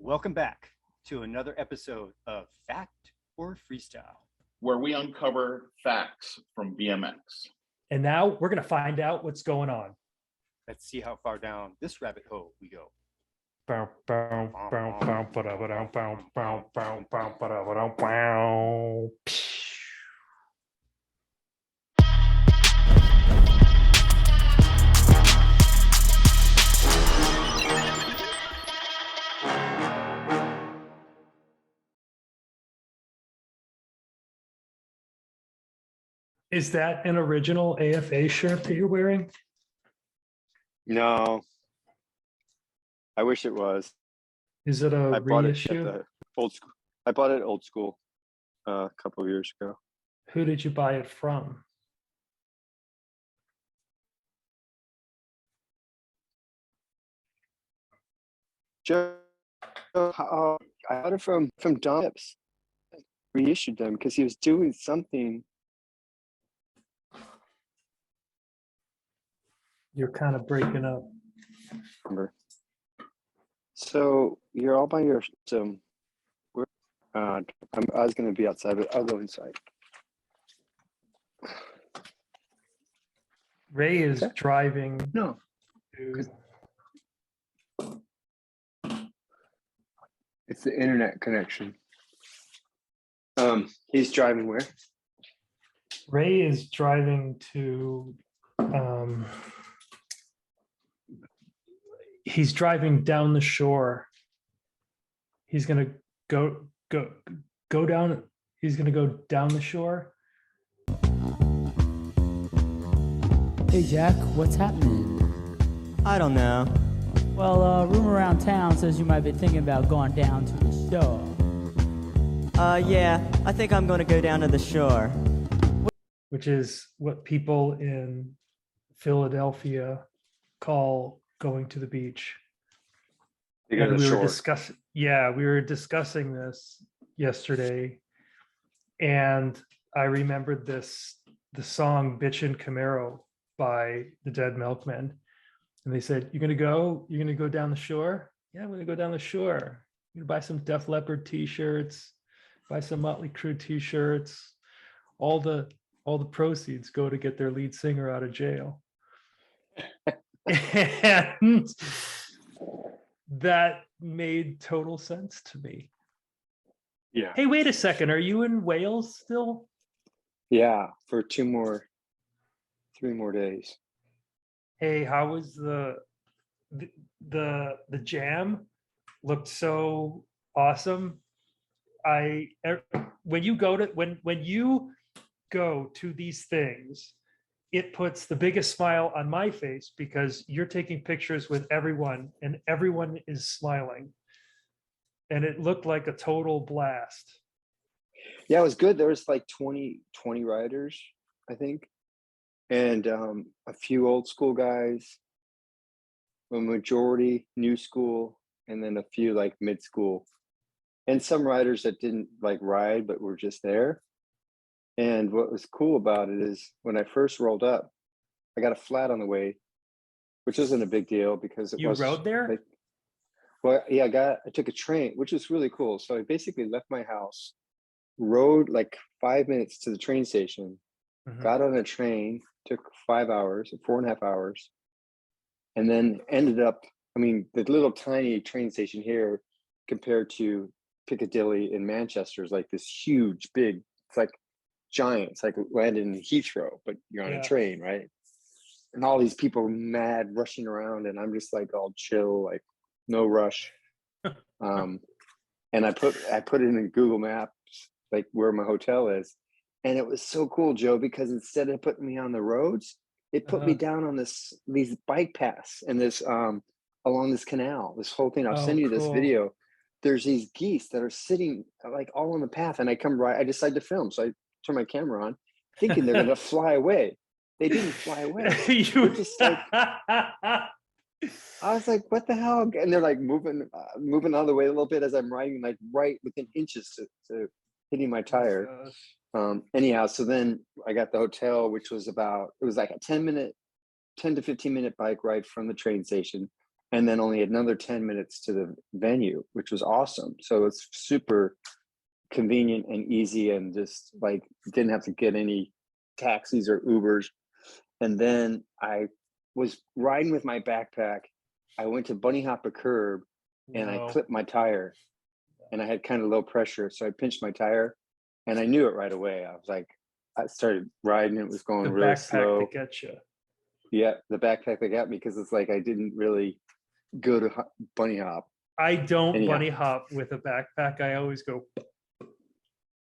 Welcome back to another episode of Fact or Freestyle, where we uncover facts from BMX. And now we're going to find out what's going on. Let's see how far down this rabbit hole we go. Is that an original AFA shirt that you're wearing? No, I wish it was. Is it a I bought reissue? it at the old school. I bought it at old school a couple of years ago. Who did you buy it from? Joe, I bought it from dubious. Reissued them because he was doing something. You're kind of breaking up. So you're all by your I was going to be outside, but I'll go inside. Ray is driving. No, it's the internet connection. He's driving where? Ray is driving to. He's driving down the shore. He's gonna go down. He's gonna go down the shore. Hey Jack, what's happening? I don't know. Well, rumor around town says you might be thinking about going down to the shore. Yeah, I think I'm gonna go down to the shore. Which is what people in Philadelphia call going to the beach. You go to And the we shore. were discussing, we were discussing this yesterday, and I remembered the song "Bitchin' Camaro" by the Dead Milkmen, and they said, "You're gonna go down the shore?" "Yeah, I'm gonna go down the shore. I'm gonna buy some Def Leppard t-shirts, buy some Motley Crue t-shirts. All the proceeds go to get their lead singer out of jail." And that made total sense to me. Yeah. Hey, wait a second. Are you in Wales still? Yeah, for 3 more days. Hey, how was the jam? Looked so awesome. When you go to these things, it puts the biggest smile on my face because you're taking pictures with everyone and everyone is smiling. And it looked like a total blast. Yeah, it was good. There was like 20 riders, I think. And a few old school guys, a majority new school, and then a few like mid school. And some riders that didn't like ride, but were just there. And what was cool about it is when I first rolled up, I got a flat on the way, which wasn't a big deal because it was. You rode there? Like, well, yeah, I took a train, which was really cool. So I basically left my house, rode like 5 minutes to the train station, got on a train, took 5 hours, 4.5 hours, and then ended up, the little tiny train station here compared to Piccadilly in Manchester is like this huge, big, it's like giant. It's like landing in Heathrow, but you're on a train, right? And all these people mad rushing around, and I'm just like all chill, like no rush. And I put it in Google Maps, like where my hotel is, and it was so cool, Joe, because instead of putting me on the roads, it put me down on these bike paths and this along this canal, this whole thing. I'll send you this video. There's these geese that are sitting like all on the path, and I decide to film, so I turn my camera on, thinking they're gonna fly away. They didn't fly away. They're just like, I was like, what the hell? And they're like moving out of the way a little bit as I'm riding, like right within inches to hitting my tire. Anyhow, so then I got the hotel, which was like a 10 to 15 minute bike ride from the train station. and then only another 10 minutes to the venue, which was awesome. So it's super convenient and easy, and just like didn't have to get any taxis or Ubers. And then I was riding with my backpack. I went to bunny hop a curb and I clipped my tire, and I had kind of low pressure. So I pinched my tire and I knew it right away. I was like, I started riding. It was going The really backpack slow. that gets you. Yeah, the backpack that got me, because it's like I didn't really go to bunny hop. I don't Anyhow. bunny hop with a backpack. I always go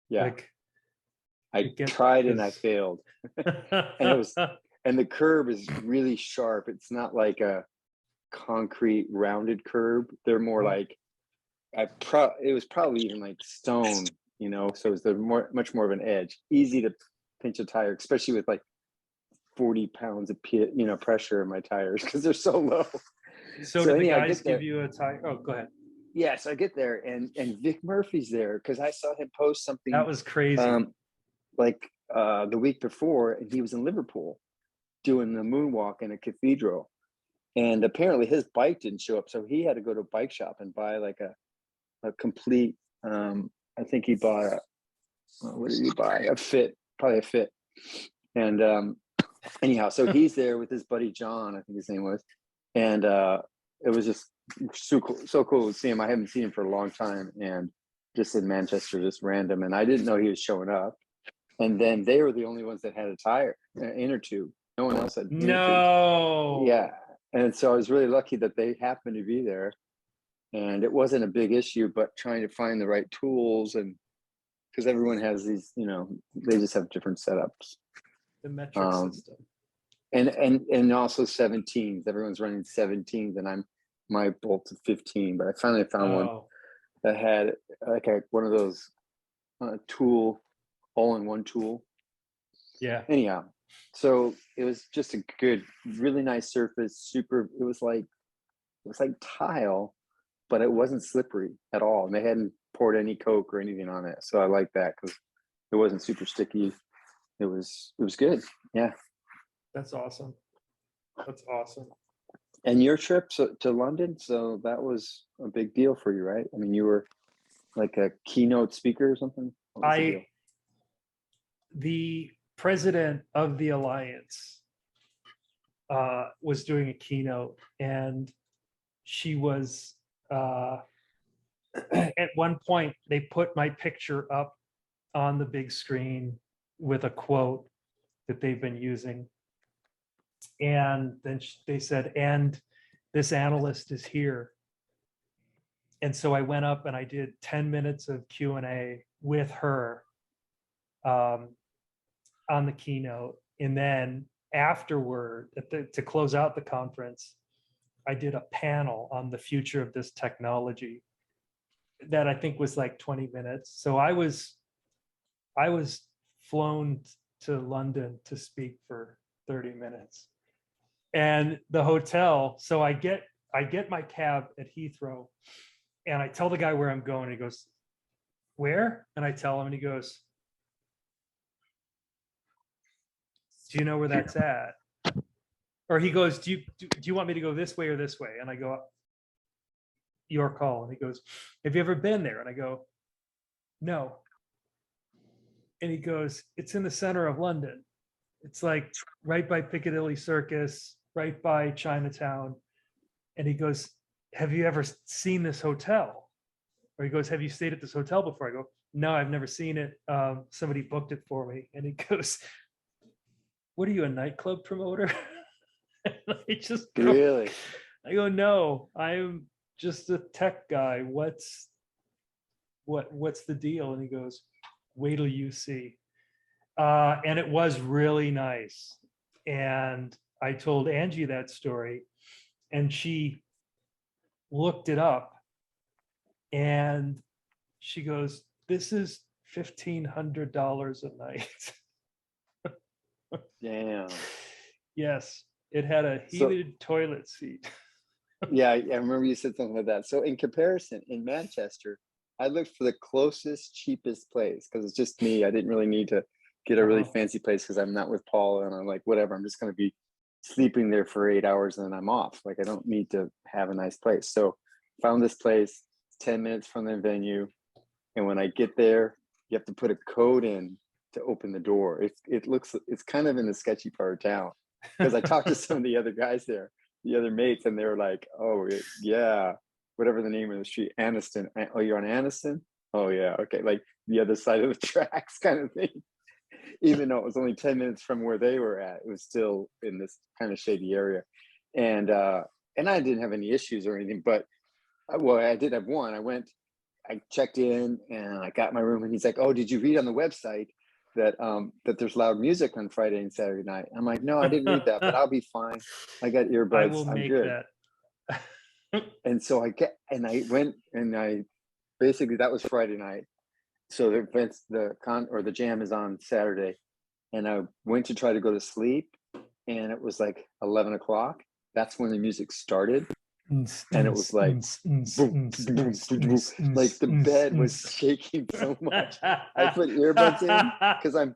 Yeah, like I get tried and I this. failed. And the curb is really sharp. It's not like a concrete rounded curb. They're more like it was probably even like stone, you know. So it's much more of an edge. Easy to pinch a tire, especially with like 40 pounds of pressure in my tires because they're so low. So did the guys give you a tire? Oh, go ahead. Yeah, so I get there and Vic Murphy's there, because I saw him post something. That was crazy. Like the week before, and he was in Liverpool doing the moonwalk in a cathedral, and apparently his bike didn't show up, so he had to go to a bike shop and buy like a complete. I think he bought what did he buy? Probably a fit, and anyhow, so he's there with his buddy John, I think his name was, and it was just so cool to see him. I haven't seen him for a long time, and just in Manchester, just random, and I didn't know he was showing up. And then they were the only ones that had a tire, inner tube. No one else had inner No. tubes. Yeah, and so I was really lucky that they happened to be there, and it wasn't a big issue. But trying to find the right tools, and because everyone has these, they just have different setups. The metric system. And also 17s. Everyone's running 17s, and my bolt's a 15. But I finally found one that had like one of those tool. All-in-one tool. Yeah. Anyhow, so it was just a good, really nice surface. It was like tile, but it wasn't slippery at all. And they hadn't poured any Coke or anything on it, so I like that because it wasn't super sticky. It was good. Yeah. That's awesome. That's awesome. And your trip to London, so that was a big deal for you, right? I mean, you were like a keynote speaker or something? The president of the alliance was doing a keynote, and she was at one point they put my picture up on the big screen with a quote that they've been using, and then they said, and this analyst is here. And so I went up and I did 10 minutes of Q&A with her on the keynote. And then afterward, to close out the conference, I did a panel on the future of this technology that I think was like 20 minutes. So I was flown to London to speak for 30 minutes. And the hotel, so I get my cab at Heathrow, and I tell the guy where I'm going. He goes, "Where?" And I tell him, and he goes, "Do you know where that's at?" Or he goes, do you want me to go this way or this way? And I go, "Your call." And he goes, "Have you ever been there?" And I go, "No." And he goes, "It's in the center of London. It's like right by Piccadilly Circus, right by Chinatown." And he goes, "Have you ever seen this hotel?" Or he goes, "Have you stayed at this hotel before?" I go, "No, I've never seen it. Somebody booked it for me." And he goes, "What are you, a nightclub promoter?" And I just go, Really? I go, "No, I'm just a tech guy. What's the deal?" And he goes, "Wait till you see." And it was really nice. And I told Angie that story, and she looked it up, and she goes, "This is $1,500 a night." Damn. Yes, it had a heated toilet seat. Yeah, I remember you said something like that. So in comparison, in Manchester, I looked for the closest, cheapest place because it's just me. I didn't really need to get a really fancy place because I'm not with Paul, and I'm like, whatever, I'm just going to be sleeping there for 8 hours and then I'm off. Like I don't need to have a nice place. So found this place 10 minutes from the venue. And when I get there, you have to put a code in to open the door. It's kind of in the sketchy part of town, because I talked to some of the other guys there, the other mates, and they were like, oh yeah, whatever the name of the street, Aniston. Oh, you're on Aniston? Oh yeah, okay, like the other side of the tracks kind of thing. Even though it was only 10 minutes from where they were at, it was still in this kind of shady area. And I didn't have any issues or anything, but well, I did have one. I checked in and I got my room, and he's like, oh, did you read on the website that that there's loud music on Friday and Saturday night? I'm like, no, I didn't read that, but I'll be fine. I got earbuds. I will I'm make good. that. And so I went and I basically, that was Friday night. So the events, the jam is on Saturday, and I went to try to go to sleep, and it was like 11 o'clock. That's when the music started. And it was like boom, boom, boom, boom. Like the bed was shaking so much. I put earbuds in because I'm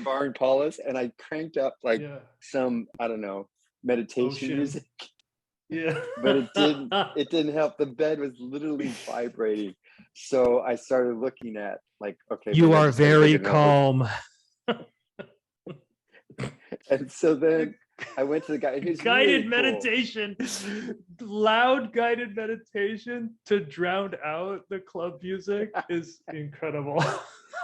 barring Paula's, and I cranked up like some, I don't know, meditation music. Yeah. But it didn't help. The bed was literally vibrating. So I started looking at like, okay, you are very calm. And so then I went to the guy. Guided really meditation, loud guided meditation to drown out the club music is incredible.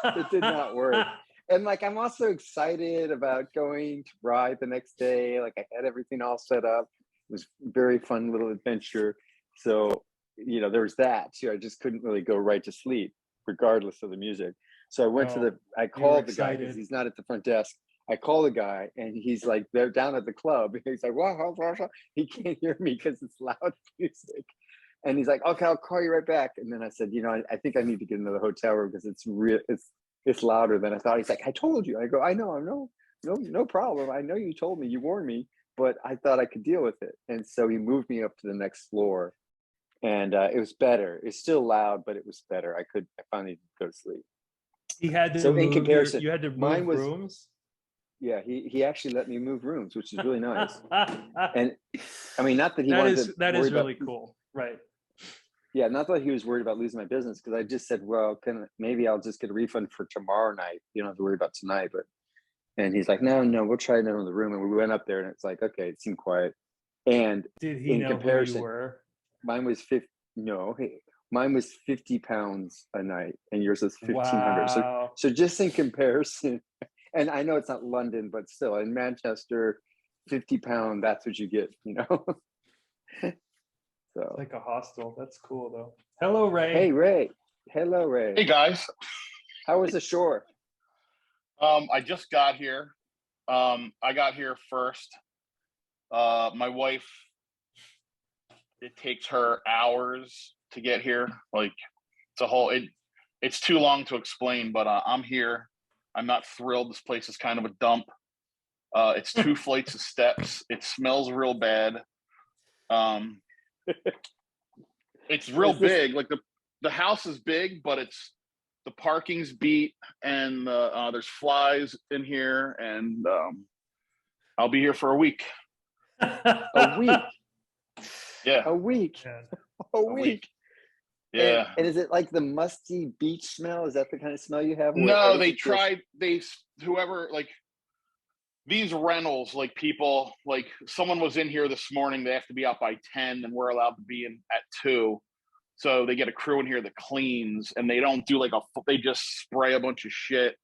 It did not work. And like, I'm also excited about going to ride the next day. Like I had everything all set up. It was a very fun little adventure. So, you know, there was that too. I just couldn't really go right to sleep regardless of the music. So I went I called the guy because he's not at the front desk. I call the guy and he's like, they're down at the club. He's like, wow, he can't hear me because it's loud music. And he's like, okay, I'll call you right back. And then I said, you know, I think I need to get into the hotel room because it's louder than I thought. He's like, I told you. I go, I know, no problem. I know you told me, you warned me, but I thought I could deal with it. And so he moved me up to the next floor, and it was better. It's still loud, but it was better. I finally go to sleep. He had to so in comparison, you had to move mine was, rooms. Yeah, he actually let me move rooms, which is really nice. And I mean, not that he wanted that is really cool, right? Yeah, not that he was worried about losing my business, because I just said, well, maybe I'll just get a refund for tomorrow night. You don't have to worry about tonight. But and he's like, no, we'll try another room. And we went up there, and it's like, okay, it seemed quiet. And did he know who you were? Mine was 50. No, mine was 50 pounds a night, and yours was 1,500. Wow. So just in comparison. And I know it's not London, but still in Manchester, 50 pound, that's what you get, you know? So it's like a hostel. That's cool though. Hello, Ray. Hey, Ray. Hello, Ray. Hey guys. How was the shore? I just got here. I got here first. My wife, it takes her hours to get here. Like it's too long to explain, but I'm here. I'm not thrilled. This place is kind of a dump. It's 2 flights of steps. It smells real bad. It's real big. Like the house is big, but the parking's beat, and there's flies in here, and I'll be here for a week. A week. Yeah. A week. A week. Yeah. And is it like the musty beach smell? Is that the kind of smell you have? No, whoever, like these rentals, like people, like someone was in here this morning, they have to be out by 10 and we're allowed to be in at 2. So they get a crew in here that cleans, and they don't do they just spray a bunch of shit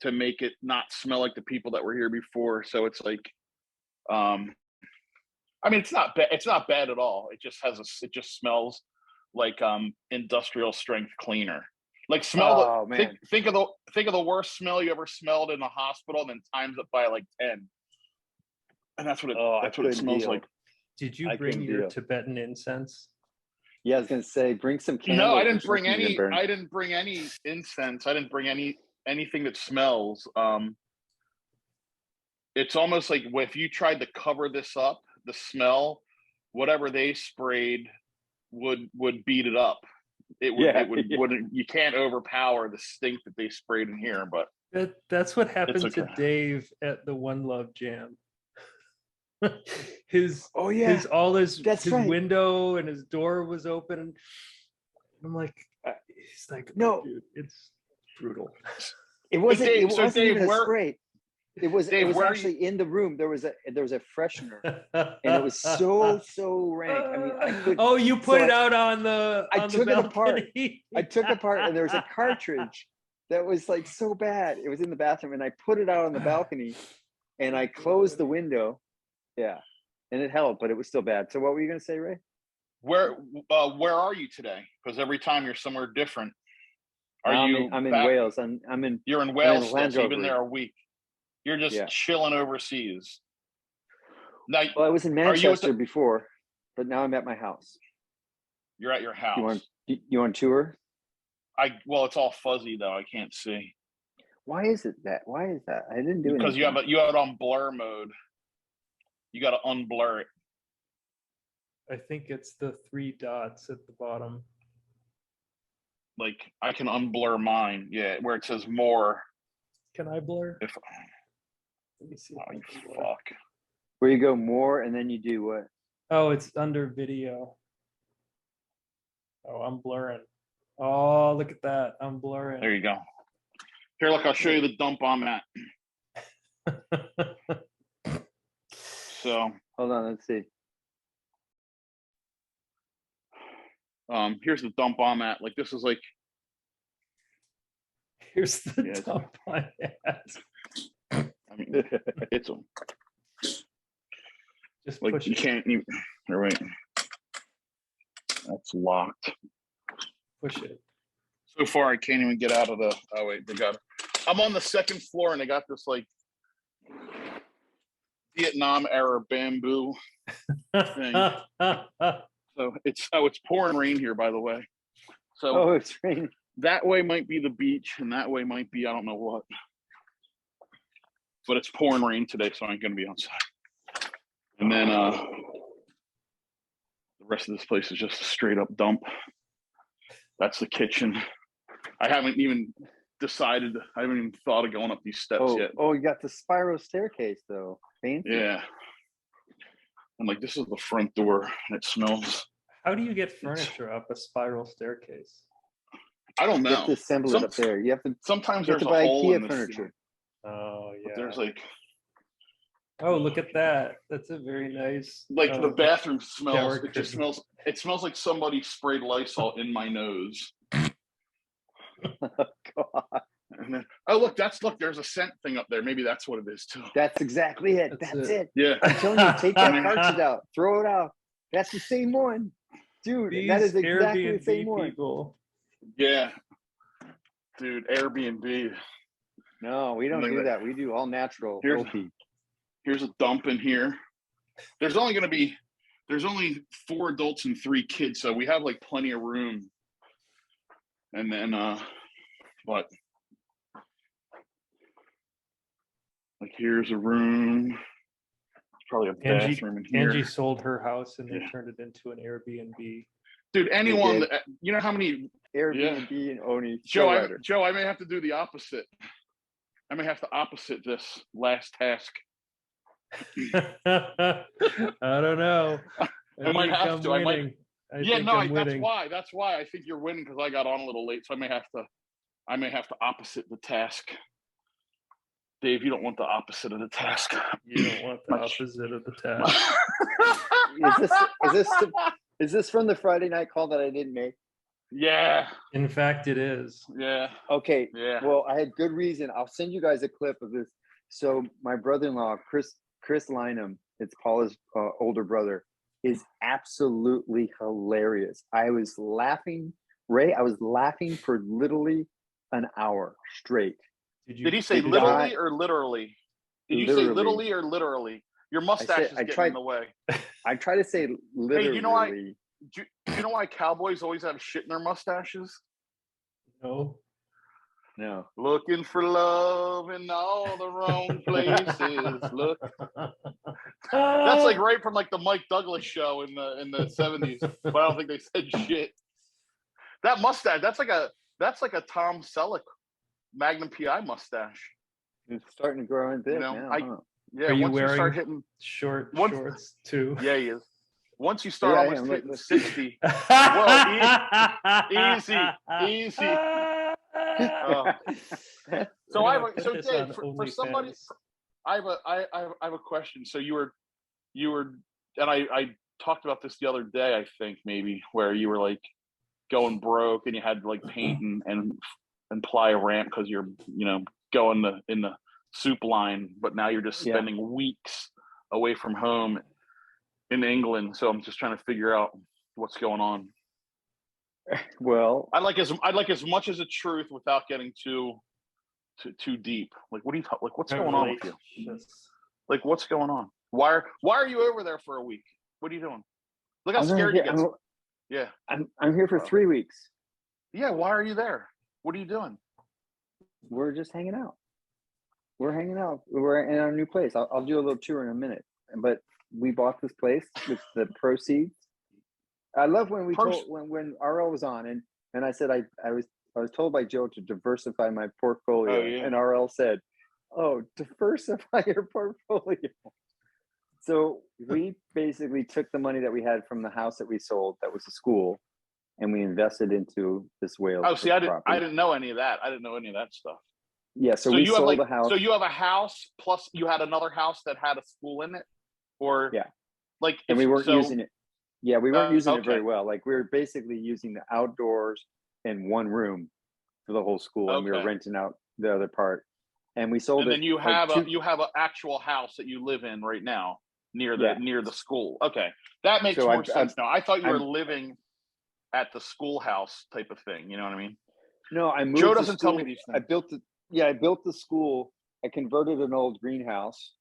to make it not smell like the people that were here before. So it's like, I mean, it's not bad. It's not bad at all. It just it just smells like industrial strength cleaner. Like think of the worst smell you ever smelled in a hospital, and then times it by like 10. And that's what it smells like. Did you bring your Tibetan incense? Yeah, I was gonna say, bring some candles. No, I didn't bring any. I didn't bring any incense. I didn't bring anything that smells. It's almost like if you tried to cover this up, the smell, whatever they sprayed would beat it up. Wouldn't. You can't overpower the stink that they sprayed in here. But that's what happened to Dave at the One Love Jam. his Oh yeah, his all his that's his right. window and his door was open. I'm like, he's like, No. dude, it's brutal. it wasn't. Dave- It so wasn't Dave, even a where- spray. It was. Dave, It was where are actually in the room. There was a freshener, and and it was so rank. I mean, I could. Oh, you so put it I- out on the I on the took it apart. balcony. I took it apart, and there was a cartridge that was like so bad. It was in the bathroom, and I put it out on the balcony, and I closed the window. Yeah, and it held, but it was still bad. So what were you gonna say, Ray? Where are you today? Because every time you're somewhere different. Are you? I'm in back- Wales. I'm in. You're in Wales. Still, so you've been Landover. there a week. You're just Yeah. chilling overseas. Now Well, I was in Are you at the- Manchester before, but now I'm at my house. you're at your house. You on tour? Well, it's all fuzzy though. I can't see Why is it that? Why is that? I didn't do because anything. you have it on blur mode. You got to unblur it. I think it's the 3 dots at the bottom. Like I can unblur mine. Yeah, where it says more. Can I blur? If Let me see. oh, if I you can blur. fuck. Where you go more, and then you do what? Oh, it's under video. Oh, I'm blurring. Oh, look at that. I'm blurring. There you go. Here, look. I'll show you the dump I'm at. So, Hold on, let's see. here's the dump I'm at. Like this is like Here's the Yes. dump I had. I mean, it's a Just like push you it. can't even. Here, wait. That's locked. Push it. So far, I can't even get out of the. Oh wait, they got. I'm on the second floor, and they got this like Vietnam era bamboo. So it's pouring rain here, by the way. So Oh, it's raining. that way might be the beach, and that way might be I don't know what. But it's pouring rain today, so I ain't gonna be outside. And then the rest of this place is just a straight up dump. That's the kitchen. I haven't even decided. I haven't even thought of going up these steps yet. Oh, you got the spiral staircase though. Fancy. Yeah. I'm like, this is the front door, and it smells. How do you get furniture up a spiral staircase? I don't You have to know. assemble it up there. You have to. Sometimes You have there's to a buy hole in IKEA the furniture. ceiling, Oh, but yeah. there's like Oh, look at that. That's a very nice. the bathroom smells. shower It just curtain. smells. It smells like somebody sprayed Lysol in my nose. God, And then, oh look, there's a scent thing up there. Maybe that's what it is too. that's exactly it. That's That's it. it. Yeah. I'm telling you, take that cartridge out, throw it out. That's the same one, dude. That is These exactly the same Airbnb one. people. Yeah. Dude, Airbnb. No, we don't Like do that. that. We do all natural. Here's- OP. Here's a dump in here. There's only 4 adults and 3 kids, so we have like plenty of room. And then what? Like here's a room. Probably a bathroom in here. Angie sold her house and they Yeah. turned it into an Airbnb. Dude, anyone did. that, you know how many Airbnb and Oni. Joe, show writer. Joe, I may have to do the opposite. I may have to opposite this last task. I don't know. I might think have I'm to. I might- winning. I Yeah, think no, I'm that's winning. why. That's why I think you're winning because I got on a little late, so I may have to opposite the task. Dave, you don't want the opposite of the task. You don't want the Much. opposite of the task. Is this from the Friday night call that I didn't make? Yeah, In fact, it is. yeah, Okay. yeah. Well, I had good reason. I'll send you guys a clip of this. So my brother-in-law, Chris Lynham, it's Paula's older brother, is absolutely hilarious. I was laughing, Ray. I was laughing for literally an hour straight. Did he say did literally not- or literally? Did you say Literally. literally or literally? Your mustache is I getting tried- in the way. I try to say literally. you know what? Do you know why cowboys always have shit in their mustaches? No. No. Looking for love in all the wrong places. Look, that's like right from like the Mike Douglas show in the 70s. But I don't think they said shit. That mustache, that's like a Tom Selleck Magnum PI mustache. It's starting to grow in big You know, now. I- huh? Yeah, Are you once you start wearing hitting, short once- shorts too? yeah, he is. Once you start Yeah, I almost am. hitting Let's- 60, easy. So I have Put so this Dave, on for somebody, OnlyFans. I have a question. So you were, and I talked about this the other day, I think maybe, where you were like going broke and you had to like paint and ply a ramp because you're, going in the soup line, but now you're just Yeah. spending weeks away from home in England. So I'm just trying to figure out what's going on. Well, I'd like as much as the truth without getting too deep. Like, what do you like? What's going on with you? Like, what's going on? Why are you over there for a week? What are you doing? Look how scared you get. Yeah, I'm here for 3 weeks. yeah. Why are you there? What are you doing? We're just hanging out. We're hanging out. We're in our new place. I'll do a little tour in a minute. But we bought this place with the proceeds. I love when when RL was on and I said I was told by Joe to diversify my portfolio, Oh, yeah. and RL said, "Oh, diversify your portfolio." So we basically took the money that we had from the house that we sold, that was a school, and we invested into this Wales. Oh, see, I property. didn't know any of that. I didn't know any of that stuff. Yeah, so we you have sold like, the house. so you have a house plus you had another house that had a school in it, or Yeah. like, and we weren't using it. Yeah, we weren't using it very okay. well. Like we were basically using the outdoors in one room for the whole school, and we were Okay. renting out the other part. And we sold And it. then you like, have an actual house that you live in right now near the school. Okay, that makes more sense now. I thought you were living at the schoolhouse type of thing. You know what I mean? No, I moved. Joe doesn't tell me these things. I built the school. I converted an old greenhouse.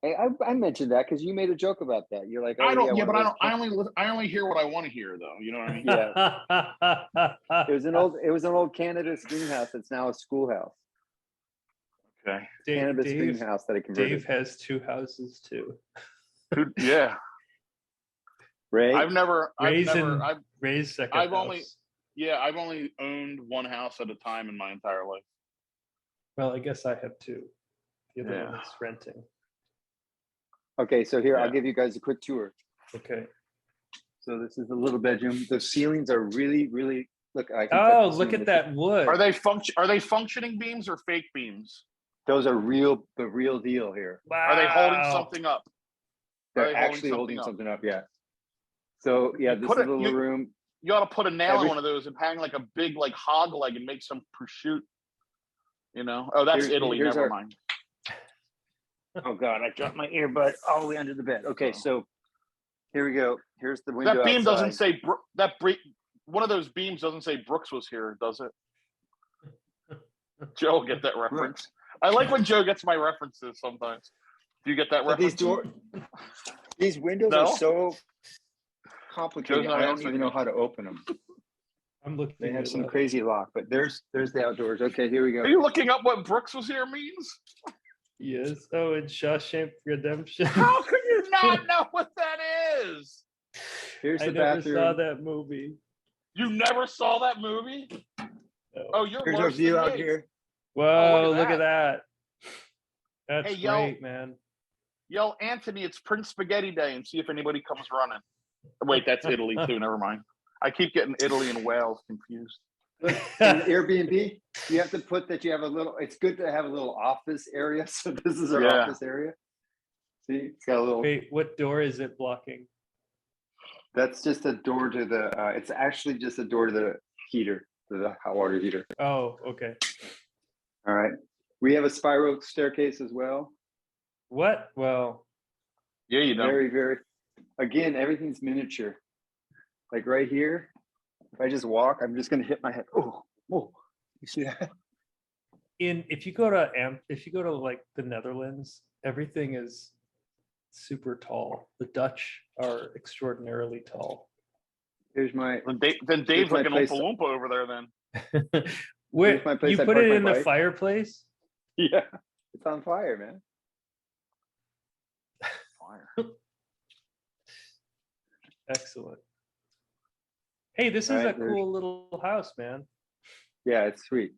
I mentioned that because you made a joke about that. You're like, oh, I don't. yeah, Yeah, one but of I those only hear what I want to hear, though. You know what I mean? Yeah. It was an old cannabis greenhouse that's now a schoolhouse. Okay. Cannabis greenhouse that I converted. Dave has two houses too. Yeah. Ray? I've never. Ray's second I've house. I've only owned one house at a time in my entire life. Well, I guess I have two. The other Yeah. one is renting. Okay, so here, Yeah. I'll give you guys a quick tour. Okay. So this is the little bedroom. The ceilings are really, really, look. I can touch Oh, the look ceiling. at that wood. Are they functioning beams or fake beams? Those are the real deal here. Wow. Are they holding something up? They're actually holding something up, yeah. So yeah, this is the little room. You ought to put a nail in one of those and hang like a big like hog leg and make some prosciutto. You know? Oh, that's Italy. Never mind. Oh God, I dropped my earbud all the way under the bed. Okay, so here we go. Here's the window. That beam outside. doesn't say one of those beams doesn't say Brooks was here, does it? Joe will get that reference. I like when Joe gets my references sometimes. Do you get that reference? These windows are so complicated. I don't even know how to open them. I'm looking. They have some crazy lock, but there's the outdoors. Okay, here we go. Are you looking up what Brooks was here means? Yes. Oh, and Shawshank Redemption. How could you not know what that is? Here's the I never bathroom. saw that movie. You never saw that movie? No. Oh, you're Here's worse our view than out me. here. Whoa, look at that. That's Hey, yo. great, man. Yell, Anthony, it's Prince Spaghetti Day, and see if anybody comes running. Wait, that's Italy too. Never mind. I keep getting Italy and Wales confused. Look, in Airbnb, you have to put that you have a little. It's good to have a little office area. So this is our office area. See, it's got a little. Wait, what door is it blocking? That's just a door to the. It's actually just a door to the heater, to the hot water heater. Oh, okay. All right. We have a spiral staircase as well. What? Well, yeah, you know. Very, very. Again, everything's miniature. Like right here, if I just walk, I'm just gonna hit my head. Oh, you see that? if you go to like the Netherlands, everything is super tall. The Dutch are extraordinarily tall. Here's my. Then Dave's like an place. Oompa Loompa over there. Then Where my place you I put park it my in the bike. fireplace? Yeah, it's on fire, man. fire. Excellent. Hey, this is a cool little house, man. Yeah, it's sweet.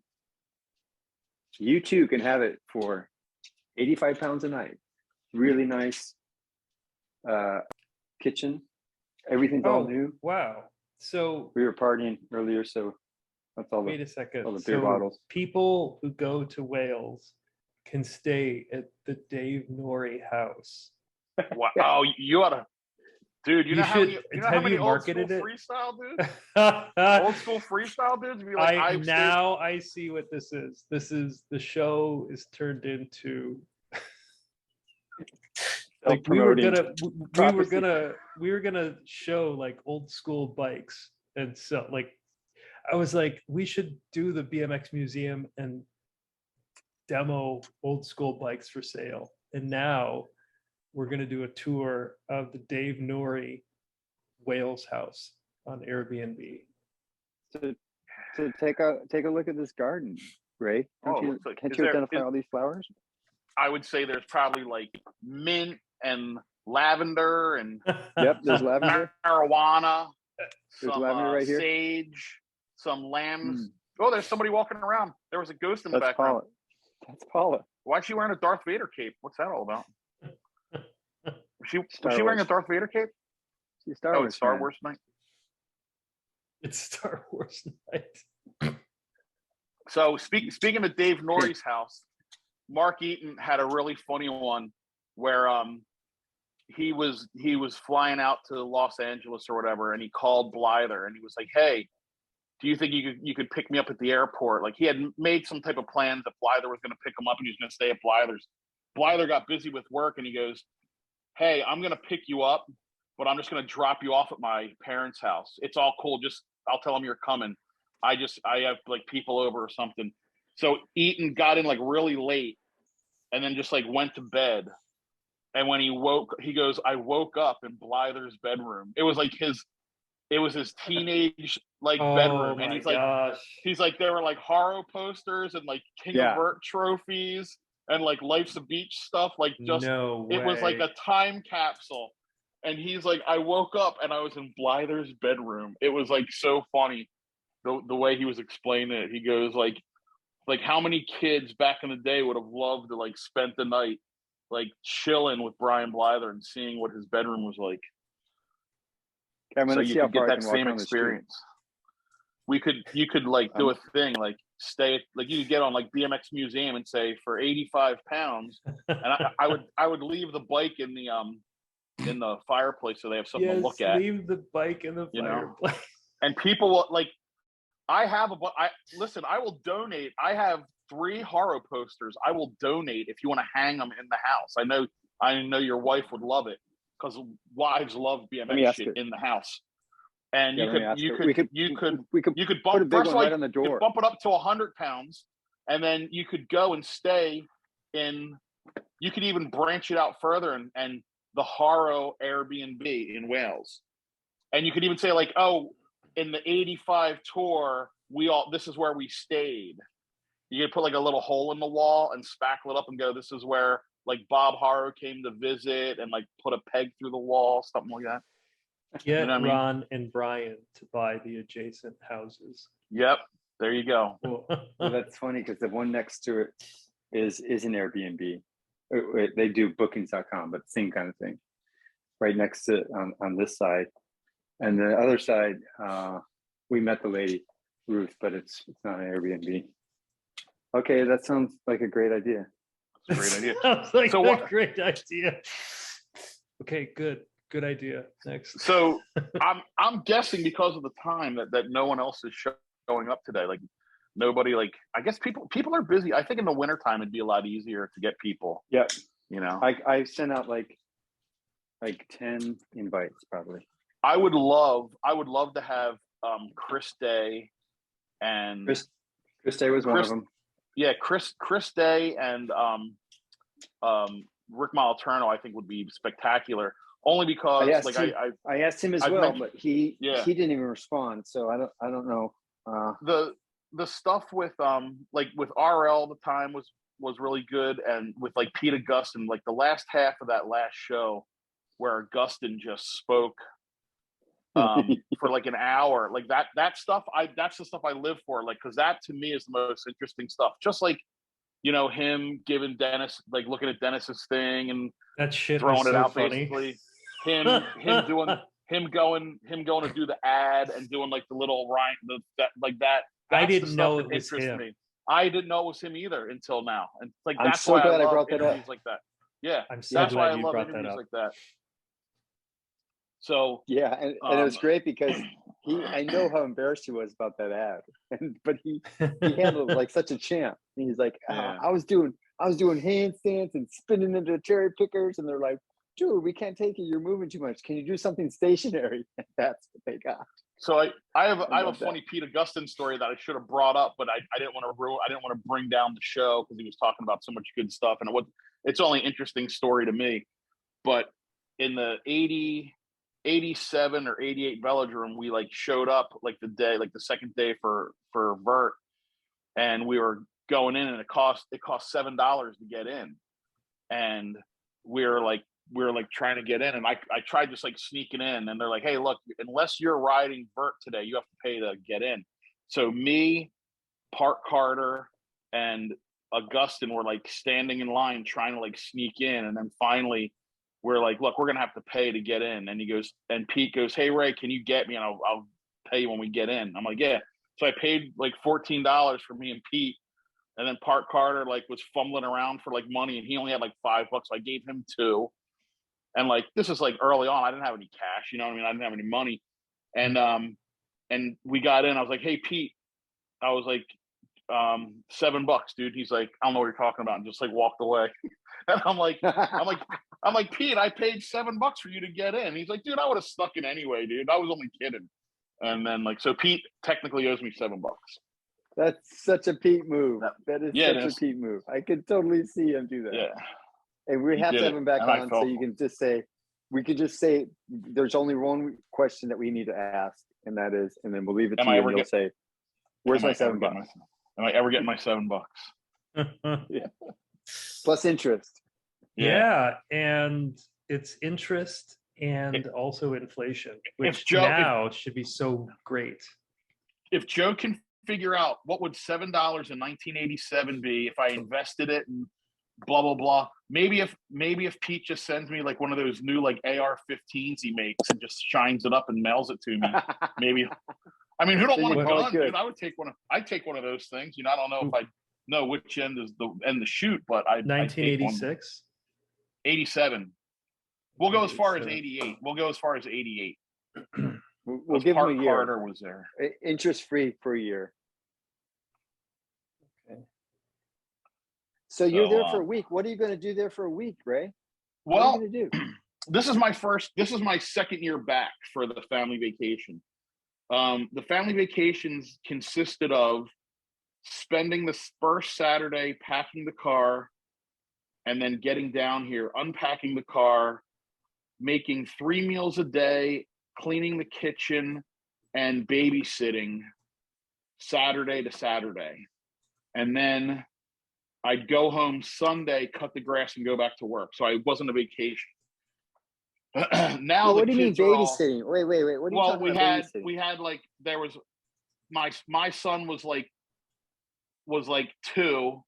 You too can have it for 85 pounds a night. really nice kitchen. Everything's all new. Wow. So We were partying earlier, so that's all. wait a second. all the beer So bottles. people who go to Wales can stay at the Dave Norrie house. Wow, oh, you ought to, dude. You know how many? You know how have many you old school marketed it? freestyle dudes? Old school freestyle dudes be like, I see what this is. This is the show is turned into like we were gonna show like old school bikes, and so like I was like, we should do the BMX museum and demo old school bikes for sale. And now we're gonna do a tour of the Dave Norrie Wales house on Airbnb. So take a look at this garden, Ray. Can't you identify all these flowers? I would say there's probably like mint and lavender and Yep, there's lavender. marijuana. There's Some lavender right here. sage, some lambs. Oh, there's somebody walking around. There was a ghost in the That's background. Paula. That's Paula. Why is she wearing a Darth Vader cape? What's that all about? Was Star she wearing a Wars. Darth Vader cape? She's Star Wars. It's Star fan. Wars night. It's Star Wars night. So speaking of Dave Norrie's house, Mark Eaton had a really funny one where he was flying out to Los Angeles or whatever, and he called Blyther and he was like, "Hey, do you think you could pick me up at the airport?" Like he had made some type of plans that Blyther was going to pick him up and he was going to stay at Blyther's. Blyther got busy with work and he goes, "Hey, I'm going to pick you up, but I'm just going to drop you off at my parents' house. It's all cool. Just I'll tell them you're coming. I have like people over or something." So Eaton got in like really late and then just like went to bed. And when he woke, he goes, "I woke up in Blyther's bedroom." It was his teenage like bedroom. And he's like, there were like horror posters and like King of Vert trophies and like Life's a Beach stuff. Like just, it was like a time capsule. And he's like, "I woke up and I was in Blyther's bedroom." It was like so funny the way he was explaining it. He goes like how many kids back in the day would have loved to like spend the night like chilling with Brian Blyther and seeing what his bedroom was like. Cameron, So let's you see how could get far I that can walk same down the street. experience. You could like do a thing like stay like you could get on like BMX Museum and say for 85 pounds, and I would leave the bike in the fireplace so they have something to look at. Leave the bike in the fireplace. And people will like. I will donate. I have 3 horror posters. I will donate if you want to hang them in the house. I know your wife would love it because wives love BMX shit in the house. And you could bump put a big one right on the door. You could bump it up to 100 pounds, and then you could go and stay in. You could even branch it out further and the horror Airbnb in Wales, and you could even say like, "Oh, in the 85 tour, this is where we stayed." You could put like a little hole in the wall and spackle it up and go, "This is where like Bob Harrow came to visit," and like put a peg through the wall, something like that. Get You know what I mean? Ron and Brian to buy the adjacent houses. Yep. There you go. Cool. Well, that's funny because the one next to it is an Airbnb. They do bookings.com, but same kind of thing. Right next to on this side. And the other side, we met the lady, Ruth, but it's not an Airbnb. Okay, that sounds like a great idea. Great idea. Sounds like a great idea. Okay, good idea. Next. So I'm guessing because of the time that no one else is showing up today. Like nobody, like I guess people are busy. I think in the wintertime it'd be a lot easier to get people. Yeah. You know. I sent out like 10 invites probably. I would love to have Chris Day and Chris Day was one of them. Yeah, Chris Day and Rick Malaterno I think would be spectacular. Only because I asked him as well, but he didn't even respond. So I don't know. The stuff with with RL the time was really good, and with like Pete Augustin, like the last half of that last show where Augustin just spoke for like an hour, like that stuff that's the stuff I live for, like because that to me is the most interesting stuff. Just like him giving Dennis, like looking at Dennis's thing and That shit throwing was it so out funny. basically. Him going to do the ad and doing like the little rhyme that. I That's the didn't stuff know that it was interests him. me. I didn't know it was him either until now. And like I'm that's so why glad I love brought that up. interviews like that. Yeah. I'm so That's why I glad you love brought that interviews up. like that. So Yeah, and it was great because I know how embarrassed he was about that ad, but he handled it like such a champ. And he's like, Yeah. I was doing handstands and spinning into cherry pickers, and they're like, dude, we can't take it. You're moving too much. Can you do something stationary? And that's what they got. So I have a love funny Pete Augustine story that I should have brought up, but I didn't want to bring down the show because he was talking about so much good stuff, and it's only an interesting story to me. But in the 87 or 88 velodrome, we like showed up like the second day for vert, and we were going in, and it cost $7 to get in, and we were like trying to get in, and I tried just like sneaking in, and they're like, hey, look, unless you're riding vert today, you have to pay to get in. So me, Park Carter, and Augustine were like standing in line trying to like sneak in, and then finally we're like, look, we're gonna have to pay to get in. And Pete goes, hey Ray, can you get me, and I'll pay you when we get in. I'm like, yeah. So I paid like $14 for me and Pete. And then Park Carter like was fumbling around for like money, and he only had like $5. So I gave him $2. And like this is like early on, I didn't have any cash, you know what I mean? I didn't have any money. And we got in. I was like, hey Pete, I was like, $7, dude. He's like, I don't know what you're talking about, and just like walked away. And I'm like, Pete, I paid $7 for you to get in. He's like, dude, I would have stuck in anyway, dude. I was only kidding. And then like, so Pete technically owes me $7. That's such a Pete move. That is Yeah, such a Pete move. I could totally see him do that. Yeah. And we have to have him back on so you can just say, we could just say, there's only one question that we need to ask, and that is, and then we'll leave it to you, and you'll say, where's my $7? Am I ever getting my $7? Yeah. Plus interest. Yeah, and it's interest and also inflation, which now should be so great. If Joe can figure out what would $7 in 1987 be if I invested it and blah blah blah, maybe if Pete just sends me like one of those new like AR-15s he makes and just shines it up and mails it to me, maybe. I mean, who don't want a gun, dude? I'd take one of those things. You know, I don't know if I know which end is the end to shoot, but I 1986, 87. We'll go as far as 88. We'll give him a year. Carter was there. Interest free for a year. Okay. So you're there for a week. What are you going to do there for a week, Ray? What are you going to do? This is my second year back for the family vacation. The family vacations consisted of spending the first Saturday packing the car, and then getting down here, unpacking the car, making 3 meals a day, cleaning the kitchen, and babysitting Saturday to Saturday. And then I'd go home Sunday, cut the grass, and go back to work. So I wasn't a vacation. Now, what do you mean babysitting? Wait. What are you talking about babysitting? We had like, there was my son was like 2,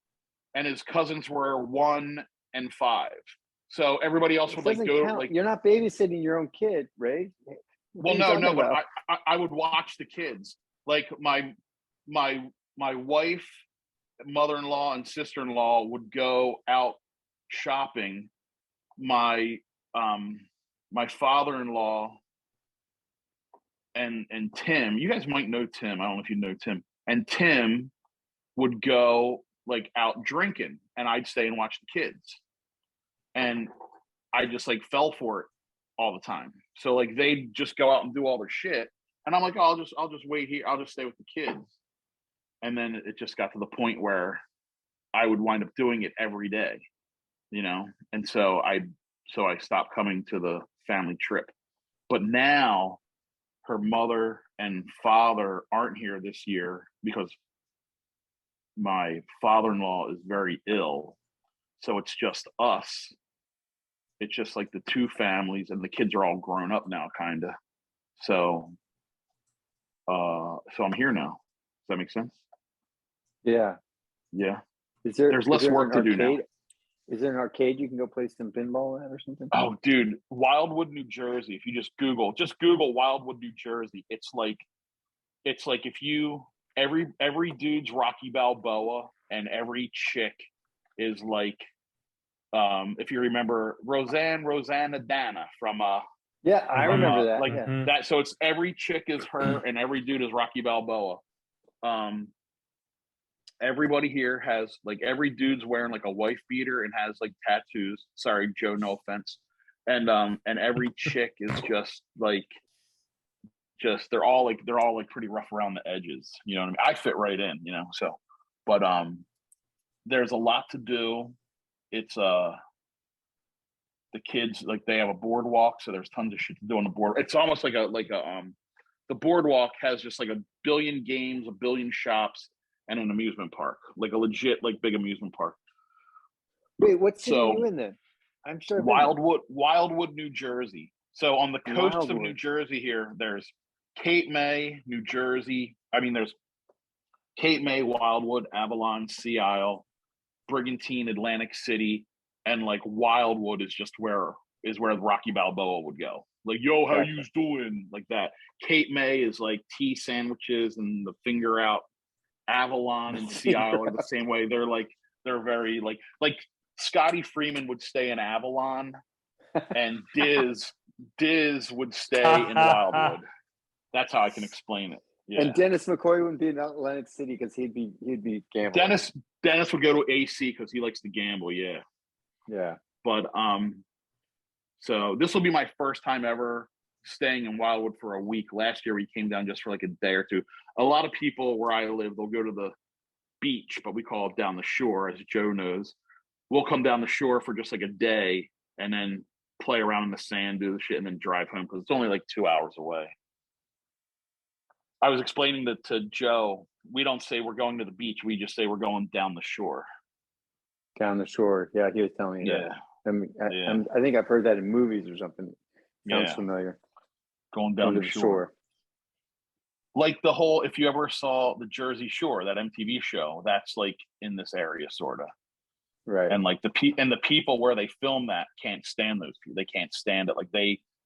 and his cousins were 1 and 5. So everybody else would like go count. like. You're not babysitting your own kid, Ray. Well, no, but I would watch the kids. Like my wife, mother-in-law, and sister-in-law would go out shopping. My father-in-law and Tim, you guys might know Tim. I don't know if you know Tim. And Tim would go like out drinking, and I'd stay and watch the kids. And I just like fell for it all the time. So like they'd just go out and do all their shit, and I'm like, oh, I'll just wait here. I'll just stay with the kids. And then it just got to the point where I would wind up doing it every day, you know. And so I stopped coming to the family trip. But now her mother and father aren't here this year because my father-in-law is very ill. So it's just us. It's just like the 2 families, and the kids are all grown up now, kind of. So I'm here now. Does that make sense? Yeah. Yeah. There's less work to do now. Is there an arcade you can go play some pinball at or something? Oh, dude, Wildwood, New Jersey. If you just Google Wildwood, New Jersey. It's like if you every dude's Rocky Balboa and every chick is like, if you remember Rosanna Dana from Yeah, I remember that. like Yeah. that. So it's every chick is her and every dude is Rocky Balboa. Everybody here has like every dude's wearing like a wife beater and has like tattoos. Sorry, Joe, no offense. And every chick is just they're all like pretty rough around the edges. You know what I mean? I fit right in, you know. So, but there's a lot to do. It's the kids, like, they have a boardwalk, so there's tons of shit to do on the board. It's almost like the boardwalk has just like a billion games, a billion shops, and an amusement park, like a legit like big amusement park. Wait, what city So, are you in then? I'm sure. I've been there. Wildwood, New Jersey. So on the coast of New Wildwood. Jersey here, there's Cape May, New Jersey. I mean, there's Cape May, Wildwood, Avalon, Sea Isle, Brigantine, Atlantic City, and like Wildwood is just where Rocky Balboa would go. Like, yo, how Gotcha. you doing? Like that. Cape May is like tea sandwiches and the finger out. Avalon and Sea Isle are the same way. They're very like Scotty Freeman would stay in Avalon, and Diz would stay in Wildwood. That's how I can explain it. Yeah. And Dennis McCoy wouldn't be in Atlantic City because he'd be gambling. Dennis would go to AC because he likes to gamble. Yeah. Yeah. But so this will be my first time ever staying in Wildwood for a week. Last year we came down just for like a day or two. A lot of people where I live, they'll go to the beach, but we call it down the shore, as Joe knows. We'll come down the shore for just like a day and then play around in the sand, do the shit, and then drive home because it's only like 2 hours away. I was explaining that to Joe. We don't say we're going to the beach. We just say we're going down the shore. Down the shore. Yeah, he was telling me Yeah. that. I mean, I think I've heard that in movies or something. Sounds familiar. Going down to the shore. Like the whole, if you ever saw the Jersey Shore, that MTV show, that's like in this area, sort of. Right. And like the people where they film that can't stand those people. They can't stand it. Like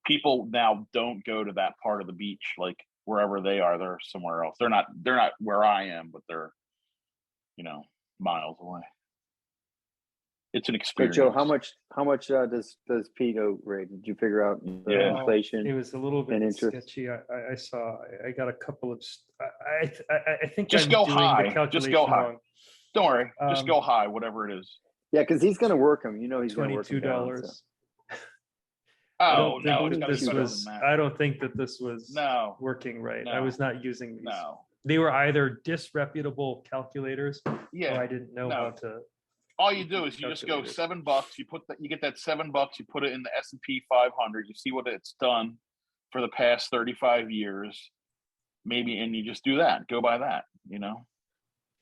people now don't go to that part of the beach. Like wherever they are, they're somewhere else. They're not where I am, but they're, miles away. It's an experience. So Joe, how much does Pete rate? Did you figure out the inflation? It was a little bit sketchy. I saw. I got a couple of. I think just I'm go doing high. The calculation just go high. wrong. Don't worry. Just go high. Whatever it is. Yeah, because he's going to work him. He's going to work him down, $22. so. Oh no! I don't think that this was working right. No. I was not using these. No. They were either disreputable calculators, yeah, or I didn't know how to. All you do is you just go $7. You get that $7. You put it in the S&P 500. You see what it's done for the past 35 years, maybe, and you just do that. Go by that.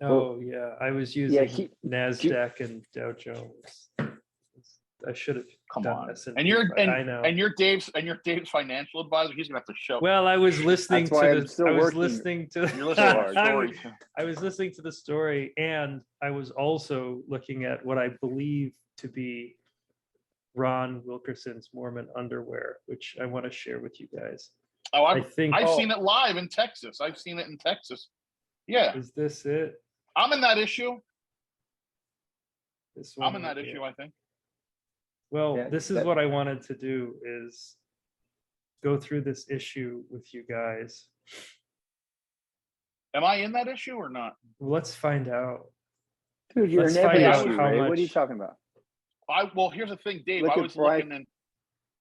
Oh yeah, I was using NASDAQ and Dow Jones. I should have come done on. S&P, and you're Dave's financial advisor. He's gonna have to show. Well, I was listening to the. I was listening to. You're listening to the story. I was listening to the story, and I was also looking at what I believe to be Ron Wilkerson's Mormon underwear, which I want to share with you guys. Oh, I've seen it live in Texas. I've seen it in Texas. Yeah. Is this it? I'm in that issue. I'm in that issue, I think. Well, this is what I wanted to do is go through this issue with you guys. Am I in that issue or not? Let's find out. Dude, you're never in issue, Ray. What are you talking about? Well, here's the thing, Dave. I was looking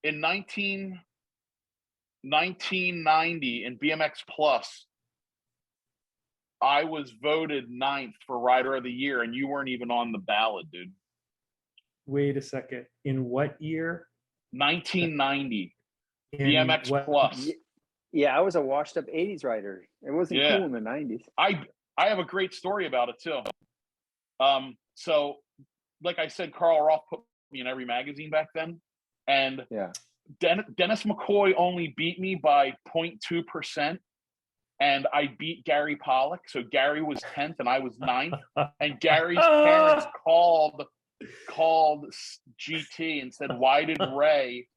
in 1990 in BMX Plus. I was voted 9th for Rider of the Year, and you weren't even on the ballot, dude. Wait a second. In what year? 1990. BMX Plus. Yeah, I was a washed-up 80s rider. It wasn't cool in the 90s. I have a great story about it, too. So, like I said, Carl Roth put me in every magazine back then. And Dennis McCoy only beat me by 0.2%. And I beat Gary Pollock. So Gary was 10th and I was 9th. And Gary's parents called called GT and said, "Why did Ray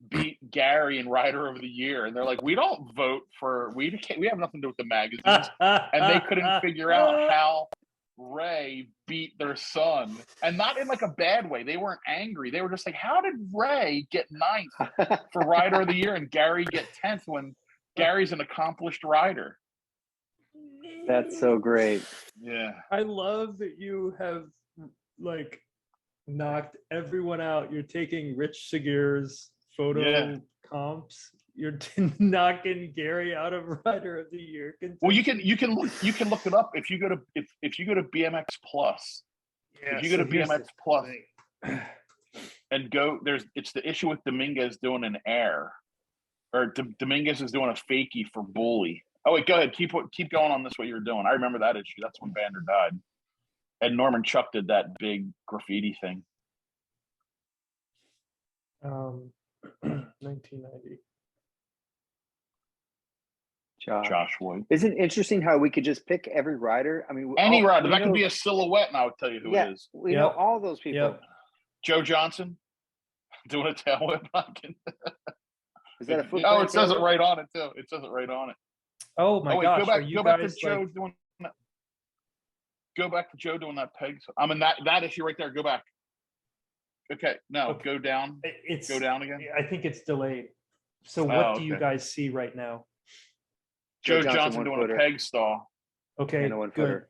beat Gary in Rider of the Year?" And they're like, "We don't vote for we have nothing to do with the magazines." And they couldn't figure out how Ray beat their son, and not in like a bad way. They weren't angry. They were just like, "How did Ray get 9th for Rider of the Year and Gary get 10th when Gary's an accomplished rider?" That's so great. Yeah. I love that you have like knocked everyone out. You're taking Rich Segur's photo comps. You're knocking Gary out of Rider of the Year. Well, you can look it up if you go to if you go to BMX Plus. Yeah, if you go so to here's BMX the Plus thing. and go, it's the issue with Dominguez doing an air, or Dominguez is doing a fakie for Bully. Oh wait, go ahead. Keep going on this. What you're doing. I remember that issue. That's when Vander died, and Norman Chuck did that big graffiti thing. 1990. Josh Wood. Isn't it interesting how we could just pick every rider? I mean, Any rider that could be a silhouette, and I would tell you who it is. We know all those people. Yep. Joe Johnson doing a tail whip. Is that a foot? Oh, it says it right on it too. It says it right on it. Oh my gosh! Go back to Joe doing that. Go back to Joe doing that peg. I mean that issue right there. Go back. Okay, no, go down. Go down again. I think it's delayed. So what do you guys see right now? Joe Johnson doing a peg stall. Okay, good.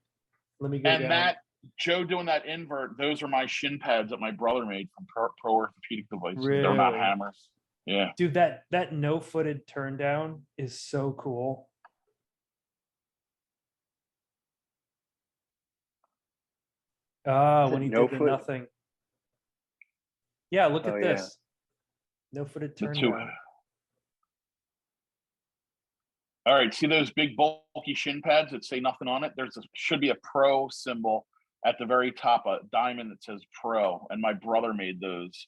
Let me go down. And that Joe doing that invert. Those are my shin pads that my brother made from Pro Orthopedic Devices. Really? They're not hammers. Yeah, dude, that no-footed turn down is so cool. When he did the nothing. Yeah, look at this. No-footed turn down. All right, see those big bulky shin pads that say nothing on it? Should be a Pro symbol at the very top, a diamond that says Pro. And my brother made those.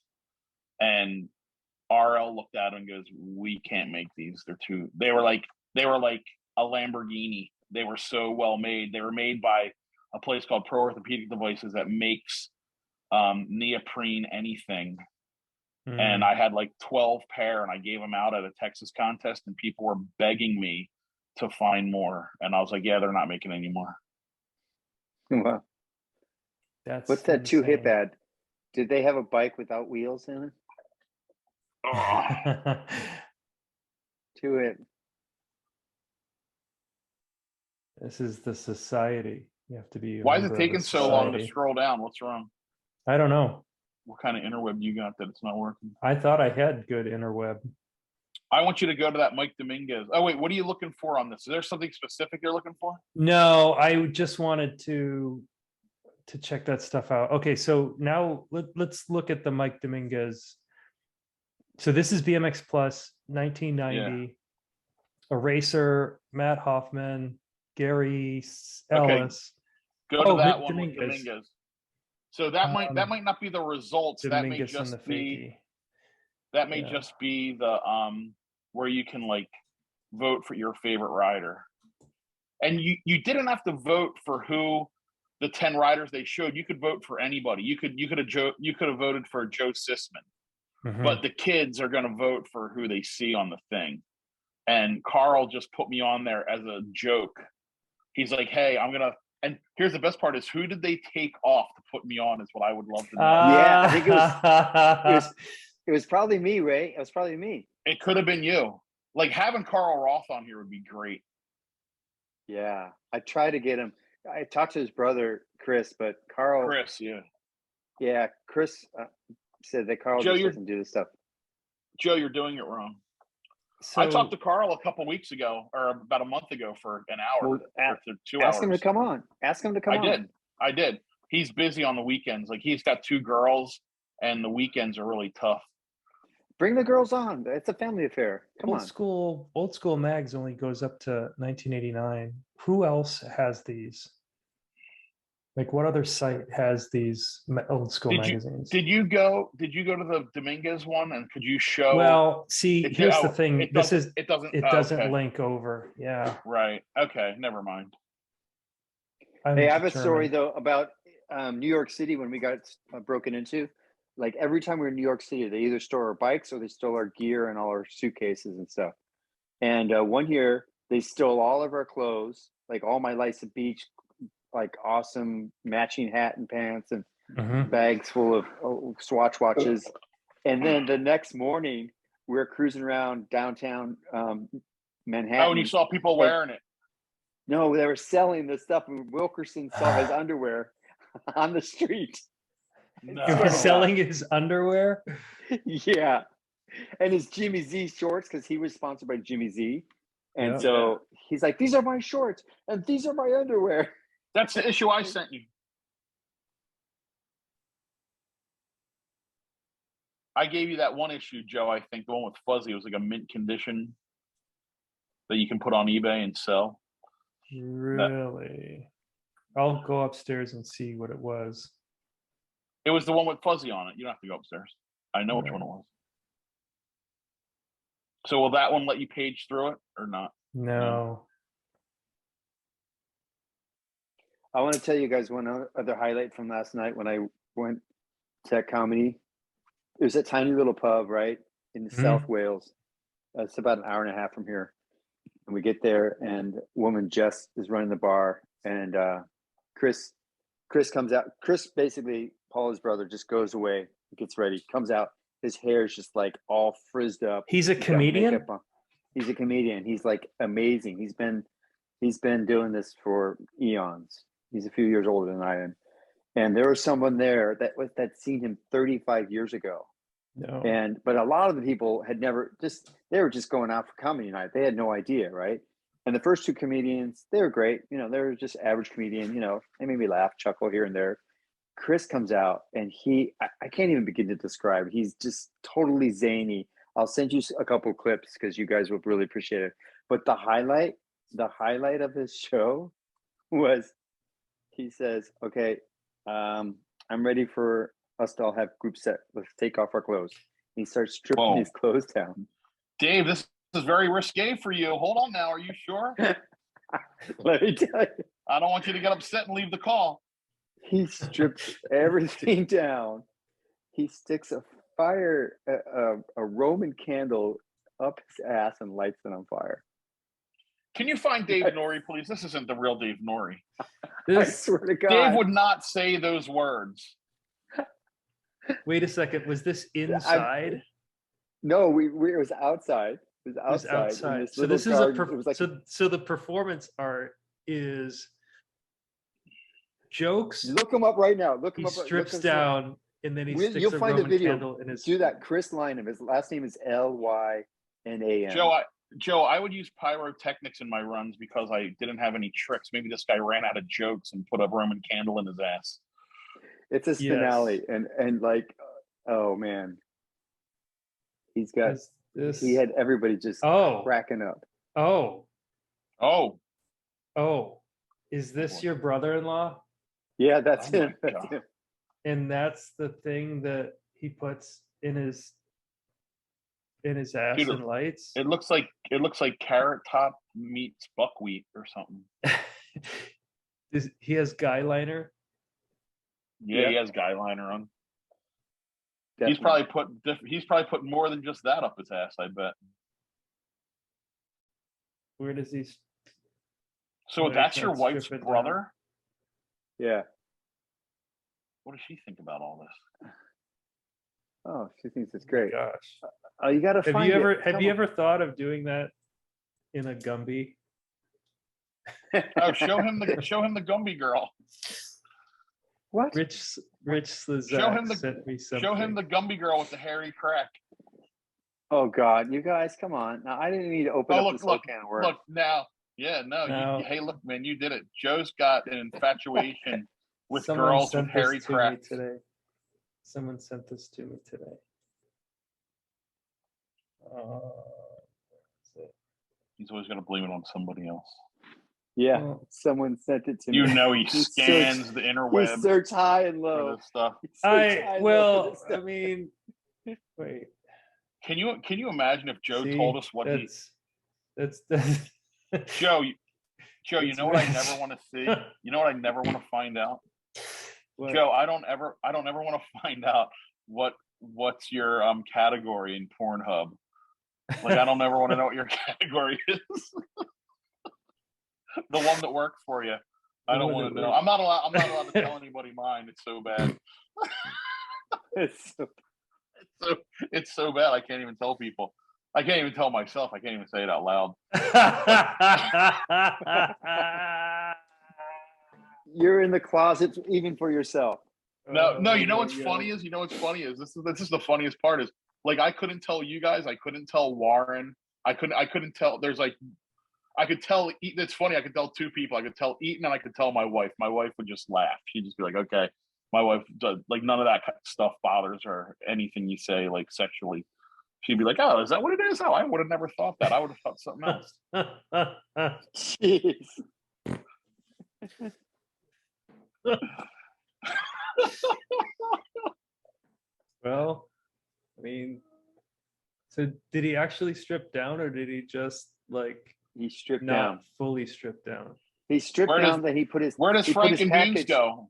And RL looked at them and goes, "We can't make these. They were like a Lamborghini. They were so well made. They were made by a place called Pro Orthopedic Devices that makes neoprene anything." And I had like 12 pair, and I gave them out at a Texas contest, and people were begging me to find more. And I was like, "Yeah, they're not making any more." Wow. What's that 2-hip ad? Did they have a bike without wheels in it? Oh. 2-hip. This is the society. You have to be. Why is it taking so long to scroll down? What's wrong? I don't know. What kind of interweb you got that it's not working? I thought I had good interweb. I want you to go to that Mike Dominguez. Oh wait, what are you looking for on this? Is there something specific you're looking for? No, I just wanted to check that stuff out. Okay, so now let's look at the Mike Dominguez. So this is BMX Plus 1990. Eraser, Matt Hoffman, Gary Ellis. Go to that one with Dominguez. So that might not be the results. Dominguez That may just be the where you can like vote for your favorite rider. And you didn't have to vote for who the 10 riders they showed. You could vote for anybody. You could have voted for Joe Sisman. But the kids are going to vote for who they see on the thing. And Carl just put me on there as a joke. He's like, "Hey, I'm going to," and here's the best part is, who did they take off to put me on is what I would love to know. Yeah, I think it was probably me, Ray. It was probably me. It could have been you. Like having Carl Roth on here would be great. Yeah, I tried to get him. I talked to his brother, Chris, but Carl. Chris, yeah. Yeah, Chris said that Carl just doesn't do this stuff. Joe, you're doing it wrong. So, I talked to Carl a couple weeks ago, or about a month ago, for an hour, or 2 hours. Ask him to come on. Ask him to come on. I did. He's busy on the weekends. Like he's got 2 girls, and the weekends are really tough. Bring the girls on. It's a family affair. Come on. Old school mags only goes up to 1989. Who else has these? Like, what other site has these old school magazines? Did you go to the Dominguez one, and could you show? Well, see, here's the thing. It doesn't link over. Yeah. Right. Okay. Never mind. Hey, I have a story though about New York City when we got broken into. Like every time we were in New York City, they either stole our bikes or they stole our gear and all our suitcases and stuff. And one year they stole all of our clothes, like all my Lysa Beach, like awesome matching hat and pants and bags full of Swatch watches. And then the next morning we were cruising around downtown Manhattan. Oh, and you saw people wearing it. No, they were selling this stuff. Wilkerson saw his underwear on the street. No. He was selling his underwear. Yeah, and his Jimmy Z shorts, because he was sponsored by Jimmy Z, and so he's like, "These are my shorts, and these are my underwear." That's the issue I sent you. I gave you that one issue, Joe. I think the one with Fuzzy. It was like a mint condition that you can put on eBay and sell. Really? I'll go upstairs and see what it was. It was the one with Fuzzy on it. You don't have to go upstairs. I know which one it was. So will that one let you page through it or not? No. I want to tell you guys one other highlight from last night when I went to that comedy. It was a tiny little pub, right, in South Wales. It's about an hour and a half from here. And we get there, and woman Jess is running the bar, and Chris comes out. Chris, basically, Paula's brother, just goes away, gets ready, comes out. His hair is just like all frizzed up. He's a comedian? He's a comedian. He's like amazing. He's been doing this for eons. He's a few years older than I am. And there was someone there that seen him 35 years ago. No. But a lot of the people had never they were just going out for comedy night. They had no idea, right? And the first two comedians, they were great. You know, they were just average comedian, you know, they made me laugh, chuckle here and there. Chris comes out and I can't even begin to describe. He's just totally zany. I'll send you a couple of clips because you guys will really appreciate it. But the highlight of his show was he says, "Okay, I'm ready for us to all have group set. Let's take off our clothes." And he starts stripping his clothes down. Dave, this is very risque for you. Hold on now. Are you sure? Let me tell you. I don't want you to get upset and leave the call. He strips everything down. He sticks a Roman candle up his ass and lights it on fire. Can you find Dave Norrie, please? This isn't the real Dave Norrie. I swear to God. Dave would not say those words. Wait a second. Was this inside? No, it was outside. It was outside. So this is so the performance art is jokes. Look him up right now. Look him up. He strips down and then he sticks you'll a find Roman the video. candle in his. Do that. Chris Lynham. His last name is Lynam. Joe, I would use pyrotechnics in my runs because I didn't have any tricks. Maybe this guy ran out of jokes and put a Roman candle in his ass. It's a finale, and like, oh man, he's got this. He had everybody just cracking up. Is this your brother-in-law? Yeah, that's him. That's him. And that's the thing that he puts in his ass. Dude, and lights. It looks like Carrot Top meets buckwheat or something. He has guy liner. Yeah, he has guy liner on. Definitely. He's probably put more than just that up his ass, I bet. Where does he? So that's your wife's brother? Yeah. What does she think about all this? Oh, she thinks it's great. Oh, gosh. Oh, you got to find it. Have you ever thought of doing that in a Gumby? Oh, show him the Gumby girl. What? Rich Slizak sent me something. Show him the Gumby girl with the hairy crack. Oh God, you guys, come on! Now I didn't need to open up this whole can of worms. Look now. Yeah, no. Hey, look, man, you did it. Joe's got an infatuation with girls with hairy cracks. Today. Someone sent this to me today. He's always going to blame it on somebody else. Yeah, someone sent it to me. You know, he scans the interweb. He search high and low. This stuff. I mean, wait. Can you imagine if Joe told us what that's Joe, you know what I never want to see? You know what I never want to find out? What? Joe, I don't ever want to find out what's your category in Pornhub. Like, I don't ever want to know what your category is. The one that worked for you. I don't want to know. I'm not allowed to tell anybody mine. It's so bad. It's so bad. I can't even tell people. I can't even tell myself. I can't even say it out loud. You're in the closet even for yourself. No. You know what's funny is this is the funniest part is, like, I couldn't tell you guys. I couldn't tell Warren. I couldn't tell. There's like, I could tell. It's funny. I could tell two people. I could tell Eaton and I could tell my wife. My wife would just laugh. She'd just be like, okay. My wife does, like, none of that stuff bothers her. Anything you say, like, sexually, she'd be like, oh, is that what it is? Oh, I would have never thought that. I would have thought something else. Jeez. Well, I mean, so did he actually strip down, or did he just, like, He stripped not down. fully strip down? He stripped down that he put his. Where does he put Frank his and Beans package- go?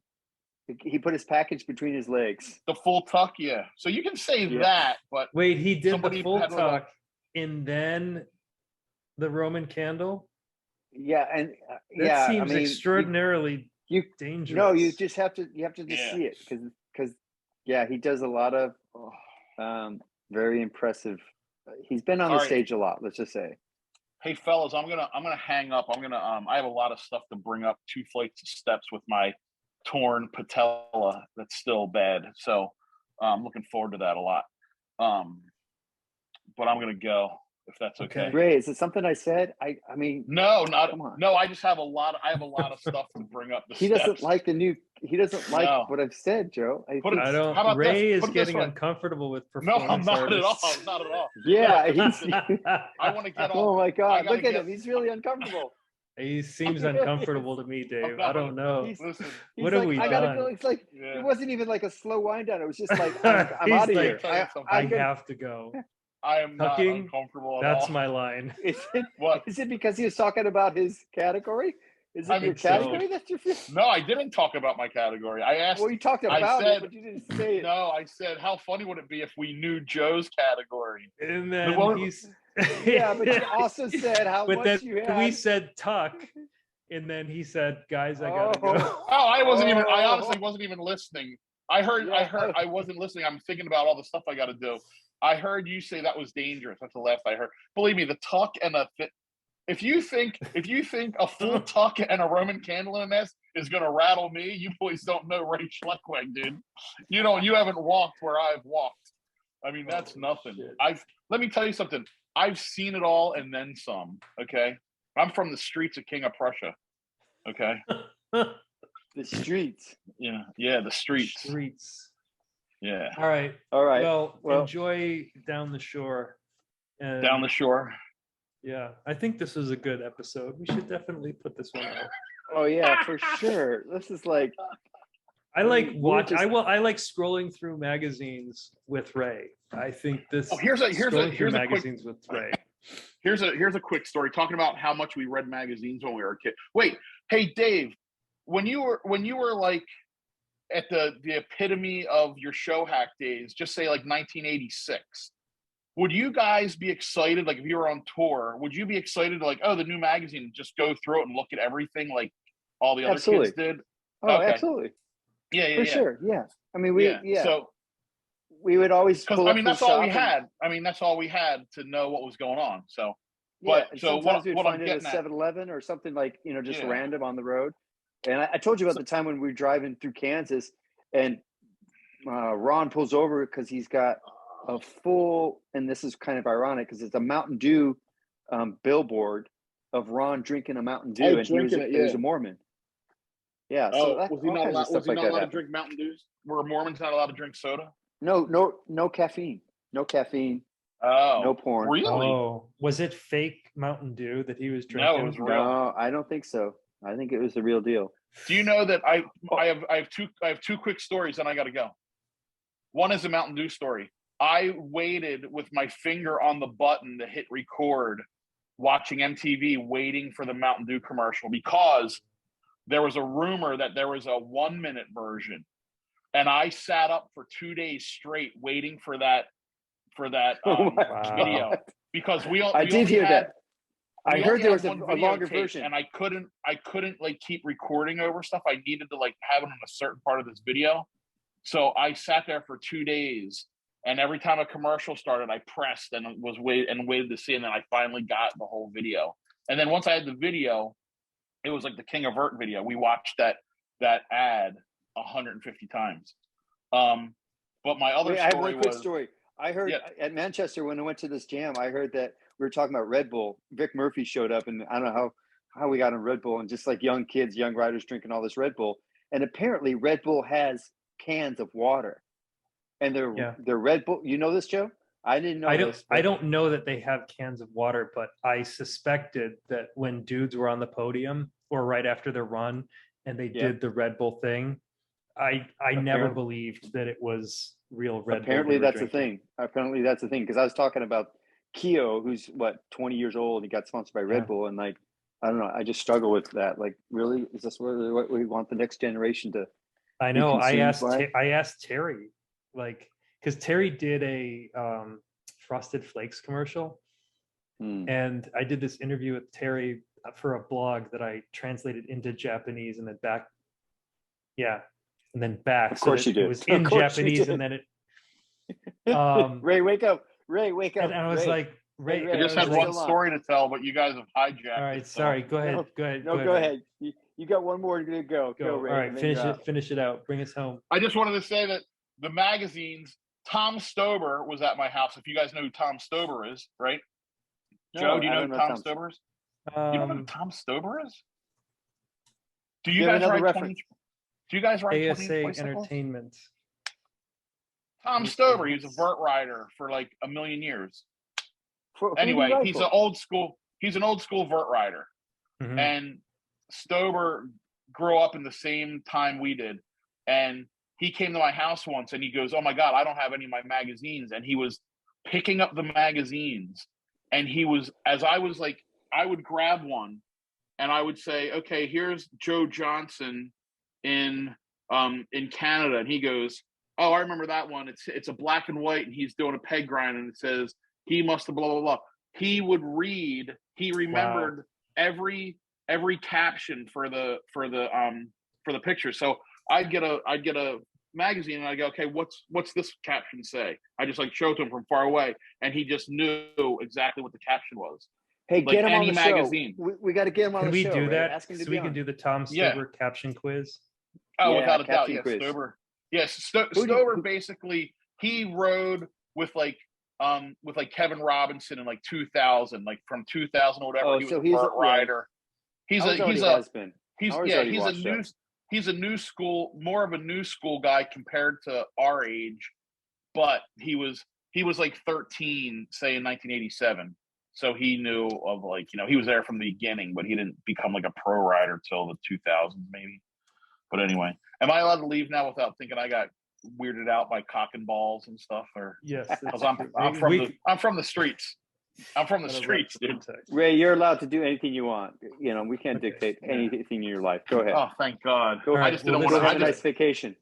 He put his package between his legs. The full tuck, yeah. So you can say Yeah. that, but Wait, he did Somebody the full had a little- tuck and then the Roman candle? Yeah, and That yeah, seems I mean, extraordinarily you- dangerous. No, you just have to just Yeah. see it because yeah, he does a lot of very impressive. He's been on All the right. stage a lot. Let's just say. hey, fellas, I'm gonna hang up. I have a lot of stuff to bring up 2 flights of steps with my torn patella that's still bad. So I'm looking forward to that a lot. But I'm gonna go, if that's okay. Ray, is it something I said? I mean, No, Come on. no. I just have a lot of stuff to bring up. he doesn't like the new. He doesn't like No. what I've said, Joe. Put it- I How don't. about Ray this? is Put it this getting way. uncomfortable with No, performance I'm not at all. artists. Not at all. Yeah, he's. I want to get on. Oh my I God! gotta Look at get- him. He's really uncomfortable. He seems uncomfortable to me, Dave. I don't know. He's- Listen, He's What like, have we I gotta done? go. It's like yeah. it wasn't even like a slow wind down. It was just like I'm He's out of like, here. I I'm gonna- have to go. I am not Tucking, uncomfortable at That's all. my line. Is it? What? Is it because he was talking about his category? Is I it your think so. category that you're? No, I didn't talk about my category. I asked. Well, you talked I about said- it, but you didn't say it. No, I said, how funny would it be if we knew Joe's category? And then one- he's. Yeah, but you also said how But then much you had. we said tuck, and then he said, "Guys, I gotta go." Oh, I wasn't even. I Oh. honestly wasn't even listening. I heard. I wasn't listening. I'm thinking about all the stuff I got to do. I heard you say that was dangerous. That's the last I heard. Believe me, the tuck and the fit. If you think a full tuck and a Roman candle in this is gonna rattle me, you boys don't know Ray Schleckweg, dude. You haven't walked where I've walked. I mean, that's nothing. Let me tell you something. I've seen it all and then some. Okay, I'm from the streets of King of Prussia. Okay, The streets. yeah, the streets. Streets. Yeah, All right. All right. Well, enjoy down the shore. And down the shore. Yeah, I think this is a good episode. We should definitely put this one out. Oh yeah, for sure. This is like I like We're watch. just- I like scrolling through magazines with Ray. I think this. Oh, here's a scrolling through quick- magazines with Ray. Here's a quick story talking about how much we read magazines when we were a kid. Wait, hey Dave, when you were like at the epitome of your show hack days, just say like 1986, would you guys be excited, like if you were on tour, would you be excited to like, oh, the new magazine, just go through it and look at everything like all the other Absolutely. kids did? oh, Okay. absolutely. Yeah, For sure. Yeah. I mean, we So we would always because pull I up mean to that's all we shop and- had. I mean that's all we had to know what was going on. So Yeah, But and so sometimes we'd what I'm find it at getting at- 7-Eleven or something like, just Yeah. random on the road. And I told you about the time when we were driving through Kansas and Ron pulls over because he's got a full, and this is kind of ironic because it's a Mountain Dew billboard of Ron drinking a Mountain Dew, Oh, and he was, drinking it, he was yeah. a Mormon. Yeah, so oh, that, was he all not kinds allowed, of stuff was he like not that allowed to happened. drink Mountain Dews? Were Mormons not allowed to drink soda? No caffeine, no caffeine, Oh, no porn. really? Oh, was it fake Mountain Dew that he was No, drinking? it was real. No, I don't think so. I think it was the real deal. Do you know that I have two quick stories and I got to go. One is a Mountain Dew story. I waited with my finger on the button to hit record, watching MTV, waiting for the Mountain Dew commercial because there was a rumor that there was a 1 minute version, and I sat up for 2 days straight waiting for that Oh my video God. because I did hear that. I we heard only there had was a one longer videotape, version. and I couldn't like keep recording over stuff. I needed to like have it in a certain part of this video. So I sat there for 2 days, and every time a commercial started, I pressed and waited to see, and then I finally got the whole video. And then once I had the video, it was like the King of Vert video. We watched that ad 150 times. But my other Wait, I have story one quick was story. I heard at Manchester when I went to this jam, I heard that we were talking about Red Bull. Vic Murphy showed up, and I don't know how we got on Red Bull, and just like young kids, young riders drinking all this Red Bull. And apparently Red Bull has cans of water. And they're Red Bull. You know this, Joe? I didn't know this. I don't know that they have cans of water, but I suspected that when dudes were on the podium or right after their run and they did the Red Bull thing, I never believed that it was real Red Bull. Apparently that's a thing. Apparently that's a thing. Because I was talking about Keo, who's 20 years old. He got sponsored by Red Bull, and like, I don't know. I just struggle with that. Like, really, is this what we want the next generation to? I know. I asked Terry, like, because Terry did a Frosted Flakes commercial, and I did this interview with Terry for a blog that I translated into Japanese and then back. Yeah, and then back. Of course you did. It was in Japanese, and then it. Ray, wake up! Ray, wake up! And I was like, Ray, I just had one story to tell, but you guys have hijacked. All right, it, sorry. Go ahead. Go ahead. No, go ahead. You got one more to go. Go, Ray. All right, finish it out. Bring us home. I just wanted to say that the magazines. Tom Stober was at my house. If you guys know who Tom Stober is, right? No, Joe, do you know who Tom Stober is? You don't know who Tom Stober is? Do you guys ride 20? Do you guys ride ASA Entertainment? Tom Stober, he was a vert rider for like a million years. Anyway, he's an old school vert rider. Mm-hmm. And Stober grew up in the same time we did. And he came to my house once and he goes, "Oh my God, I don't have any of my magazines." And he was picking up the magazines. And he was, as I was like, I would grab one and I would say, "Okay, here's Joe Johnson in Canada." And he goes, "Oh, I remember that one. It's a black and white and he's doing a peg grind and it says he must have blah blah blah." He would read, he remembered every caption for the picture. So I'd get a magazine and I go, "Okay, what's this caption say?" I just like showed him from far away, and he just knew exactly what the caption was. Hey, like get him on the magazine. show. We got to get him on the show. Can we do that? Ask him to so be we can do the Tom Stober caption quiz. Oh, without a doubt, quiz. Stober. Yes, Stober basically he rode with Kevin Robinson in like 2000, like from 2000 or whatever. Oh, he was so a vert rider. He's a new school, more of a new school guy compared to our age, but he was like 13, say in 1987. So he knew of like, he was there from the beginning, but he didn't become like a pro rider till the 2000s maybe. But anyway, am I allowed to leave now without thinking I got weirded out by cock and balls and stuff? Or yes, I'm from the streets. I'm from the streets, dude. Ray, you're allowed to do anything you want. We can't dictate anything in your life. Go ahead. Oh, thank God. I just didn't want to have a nice vacation.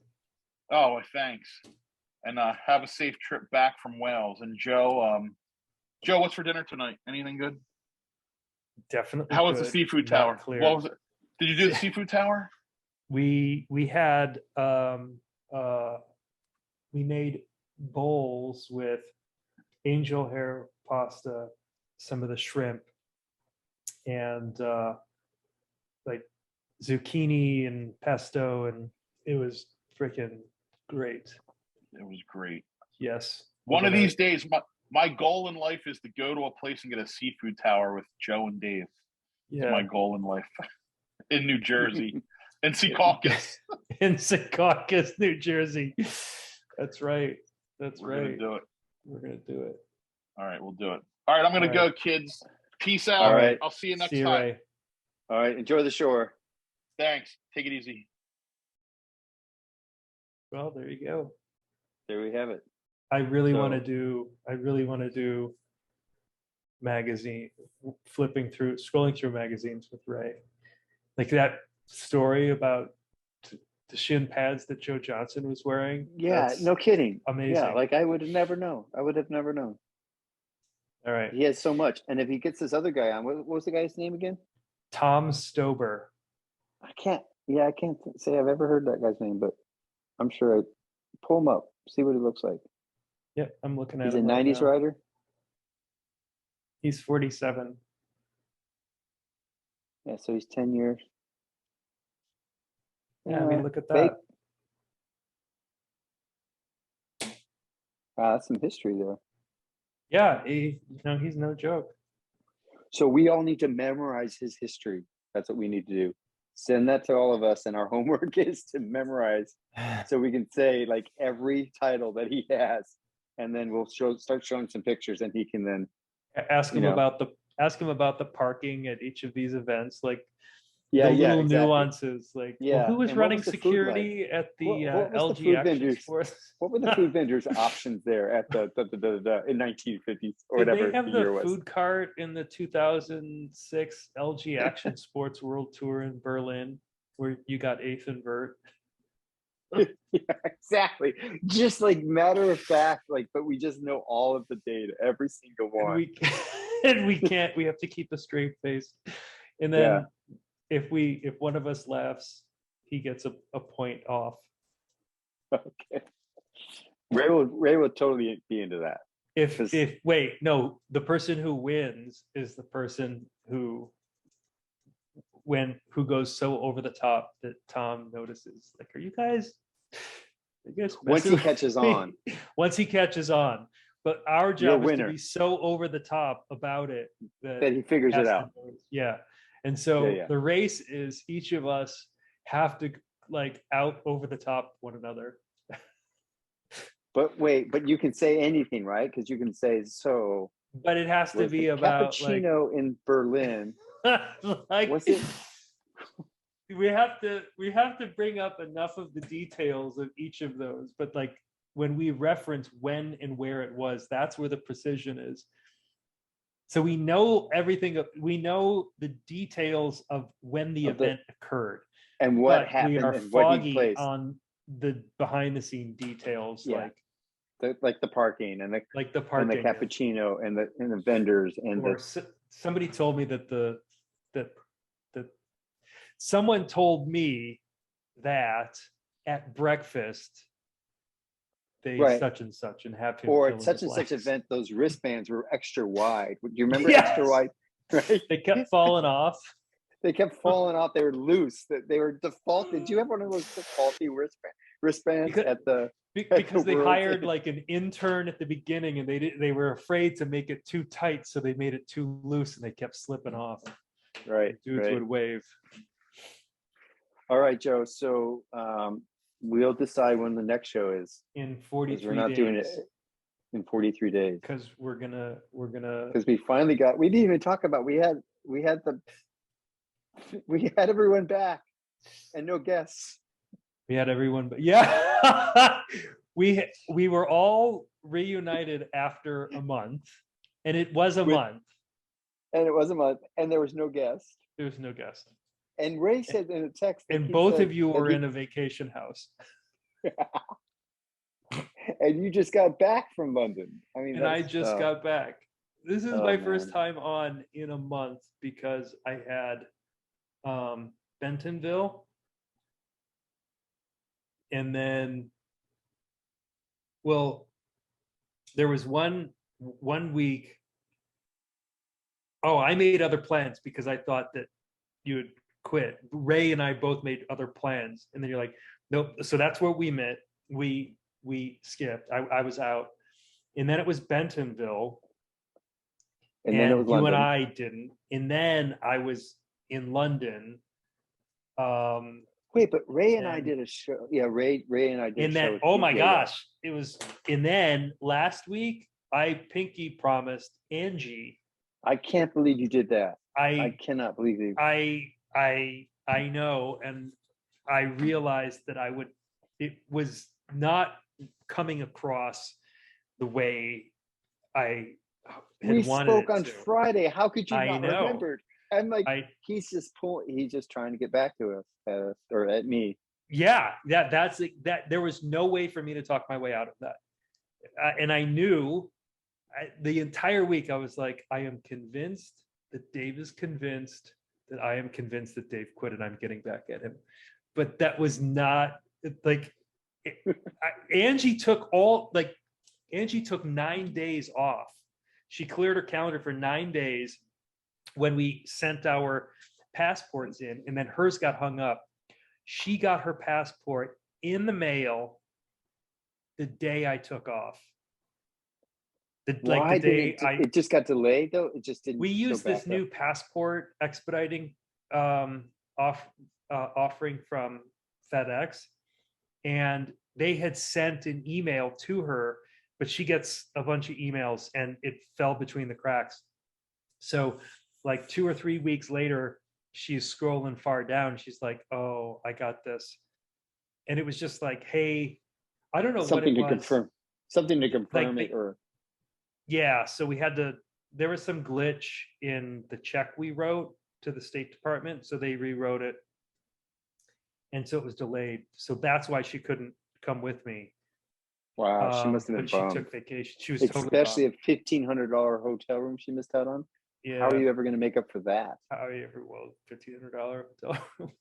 Oh, thanks. And have a safe trip back from Wales. And Joe, what's for dinner tonight? Anything good? Definitely. How was the seafood tower? What was it? Did you do the seafood tower? We had we made bowls with angel hair pasta, some of the shrimp, and like zucchini and pesto, and it was freaking great. It was great. Yes. One of these days, my goal in life is to go to a place and get a seafood tower with Joe and Dave. Yeah. That's my goal in life. In New Jersey. In Secaucus. In Secaucus, New Jersey. That's right. We're gonna do it. We're gonna do it. All right, we'll do it. All right, I'm gonna go, kids. Peace out. All right. I'll see you next See you, time. Ray. All right. Enjoy the shore. Thanks. Take it easy. Well, there you go. There we have it. I really want to do magazine, scrolling through magazines with Ray. Like that story about the shin pads that Joe Johnson was wearing? Yeah, That's no kidding. amazing. Yeah, like I would have never known. I would have never known. All right. He has so much. And if he gets this other guy on, what was the guy's name again? Tom Stober. I can't say I've ever heard that guy's name, but I'm sure I pull him up, see what he looks like. Yeah, I'm looking at He's a him right 90s now. rider. He's 47. Yeah, so he's 10 years. Yeah, I mean, look at fake. that. Wow, that's some history there. Yeah, he's no joke. So we all need to memorize his history. That's what we need to do. Send that to all of us, and our homework is to memorize, so we can say like every title that he has, and then we'll start showing some pictures, and he can then Ask him about the parking at each of these events, like the little exactly. nuances, like who was running security at the LG Action Sports? What were the food vendors' options there at the in 1950s or whatever? Did they have the year the was. food cart in the 2006 LG Action Sports World Tour in Berlin, where you got eighth and vert? Yeah, exactly. Just like matter of fact, like, but we just know all of the data, every single one. And we have to keep a straight face. And then if one of us laughs, he gets a point off. Okay. Ray will totally be into that. The person who wins is the person who goes so over the top that Tom notices. Like, are you guys once he catches on. Once he catches on. But our job is to be so over the top about it that he figures it out. Yeah. And so the race is each of us have to like out over the top one another. But you can say anything, right? Because you can say so. But it has to be about cappuccino in Berlin. Like, was it? We have to bring up enough of the details of each of those. But like when we reference when and where it was, that's where the precision is. So we know everything. We know the details of when the event occurred and what happened. We are and foggy what he placed on the behind the scene details, like the parking and the cappuccino and the vendors and somebody told me that someone told me that at breakfast they such and such and have him or at such and such event those wristbands were extra wide. Do you remember extra wide? Right? They kept falling off. They kept falling off. They were loose. They were default. Did you have one of those defaulty wristbands because they hired like an intern at the beginning, and they were afraid to make it too tight, so they made it too loose, and they kept slipping off. Right. Dudes would wave. All right, Joe. So we'll decide when the next show is. In 43 days. We're not doing it in 43 days. Because we're gonna. Because we finally got. We didn't even talk about. We had everyone back, and no guests. We had everyone, but we were all reunited after a month, and it was a month. And it was a month, and there was no guest. There was no guest. And Ray said in a text, and both of you were in a vacation house. And you just got back from London. I mean, and I just got back. This is my first time on in a month because I had Bentonville, and then there was one week. I made other plans because I thought that you would quit. Ray and I both made other plans, and then you're like, nope. So that's where we met. We skipped. I was out, and then it was Bentonville, and then it was London. And I didn't, and then I was in London. Wait, but Ray and I did a show. Yeah, Ray and I did. And then, oh my gosh, it was. And then last week, I pinky promised Angie. I can't believe you did that. I cannot believe you. I know, and I realized that it was not coming across the way I had wanted it to. We spoke on Friday. How could you not remember? I'm like, I he's just trying to get back to us, or at me. yeah, that's that. There was no way for me to talk my way out of that, and I knew the entire week I was like, I am convinced that Dave is convinced that I am convinced that Dave quit, and I'm getting back at him. But that was not like Angie took 9 days off. She cleared her calendar for 9 days when we sent our passports in, and then hers got hung up. She got her passport in the mail the day I took off. Why The day it just got delayed though? It just didn't. we go used this back new up? passport expediting offering from FedEx, and they had sent an email to her, but she gets a bunch of emails and it fell between the cracks. So like 2 or 3 weeks later, she's scrolling far down. She's like, oh, I got this. And it was just like, hey, I don't know Something what to it was. confirm. Something to confirm Like it, or yeah, so there was some glitch in the check we wrote to the State Department, so they rewrote it. And so it was delayed. So that's why she couldn't come with me. wow, she must have been But she bummed. took vacation. She was totally Especially bummed. a $1,500 hotel room she missed out on. Yeah. How are you ever going to make up for that? How are you ever well $1,500 hotel room?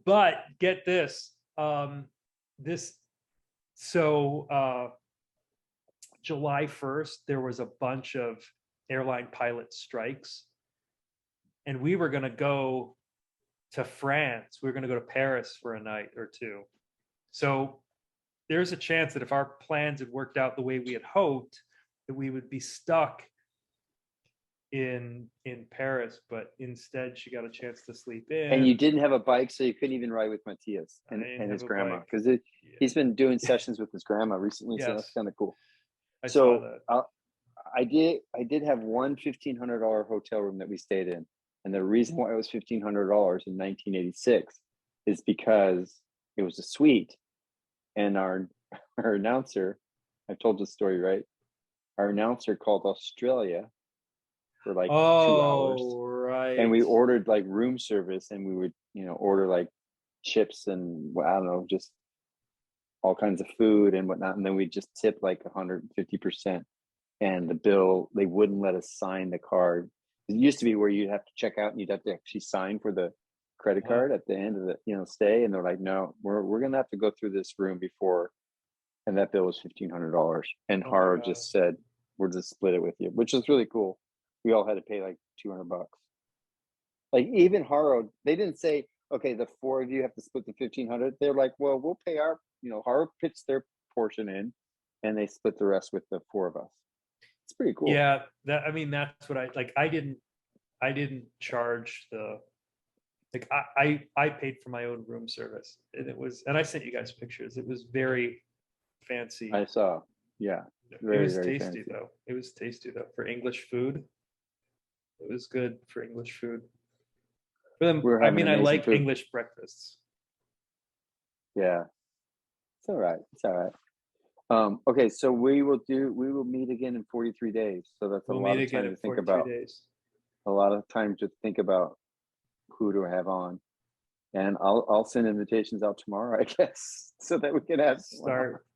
But get this. This so July 1st, there was a bunch of airline pilot strikes. And we were going to go to France. We were going to go to Paris for a night or two. So there's a chance that if our plans had worked out the way we had hoped, that we would be stuck in Paris. But instead, she got a chance to sleep in. And you didn't have a bike, so you couldn't even ride with Matthias I didn't and his have a grandma, bike. because Yeah. he's been doing sessions with his grandma recently, so Yes. that's kind of cool. I saw So that. I did have one $1,500 hotel room that we stayed in, and the reason why it was $1,500 in 1986 is because it was a suite, and our announcer, I've told this story, right? Our announcer called Australia for like 2 hours, Right. and we ordered like room service, and we would order like chips and I don't know, just all kinds of food and whatnot, and then we just tip like 150%. And the bill, they wouldn't let us sign the card. It used to be where you'd have to check out and you'd have to actually sign for the credit card at the end of the stay, and they're like, no, we're gonna have to go through this room before. And that bill was $1,500, and Oh my Haro God. just said, we'll just split it with you, which is really cool. We all had to pay like $200. Like even Haro, they didn't say, okay, the 4 of you have to split the 1,500. They're like, well, we'll pay our, Haro pitched their portion in, and they split the rest with the 4 of us. It's pretty cool. Yeah, that's what I like. I didn't charge the like I paid for my own room service, and I sent you guys pictures. It was very fancy. I saw. Yeah. Very, it was very tasty fancy. though. It was tasty though for English food. It was good for English food. But then, We're I having amazing like food. English breakfasts. Yeah. It's all right. It's all right. Okay, so we will meet again in 43 days. So that's a lot of time to think about. Days. A lot of time to think about who do I have on. And I'll send invitations out tomorrow, I guess, so that we can have Start.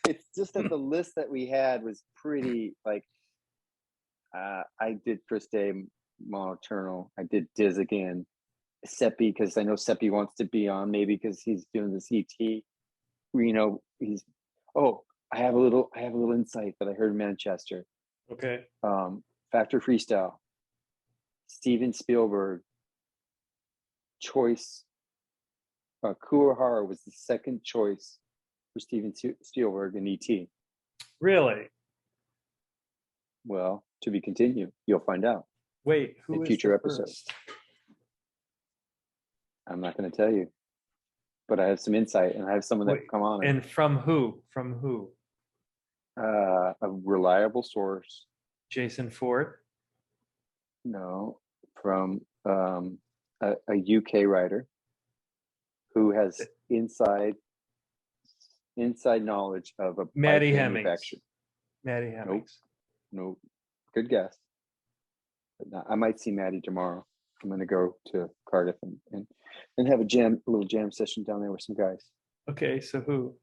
It's just that the list that we had was pretty like I did Chris Day, Monoturnal, I did Diz again, Seppi, because I know Seppi wants to be on, maybe because he's doing this ET. He's I have a little insight that I heard in Manchester. Okay. factOrFreestyle, Steven Spielberg choice. Kurohara was the second choice for Steven Spielberg in ET. Really? Well, to be continued. You'll find out. Wait, who in is future the episodes. first? I'm not going to tell you, but I have some insight, and I have someone that Wait, come on. And from who? From who? A reliable source. Jason Ford. No, from a UK writer who has inside knowledge of a Maddie bike Hemmings. manufacturer. Maddie Hemmings. Nope. Good guess. But I might see Maddie tomorrow. I'm gonna go to Cardiff and have a little jam session down there with some guys. Okay, so who?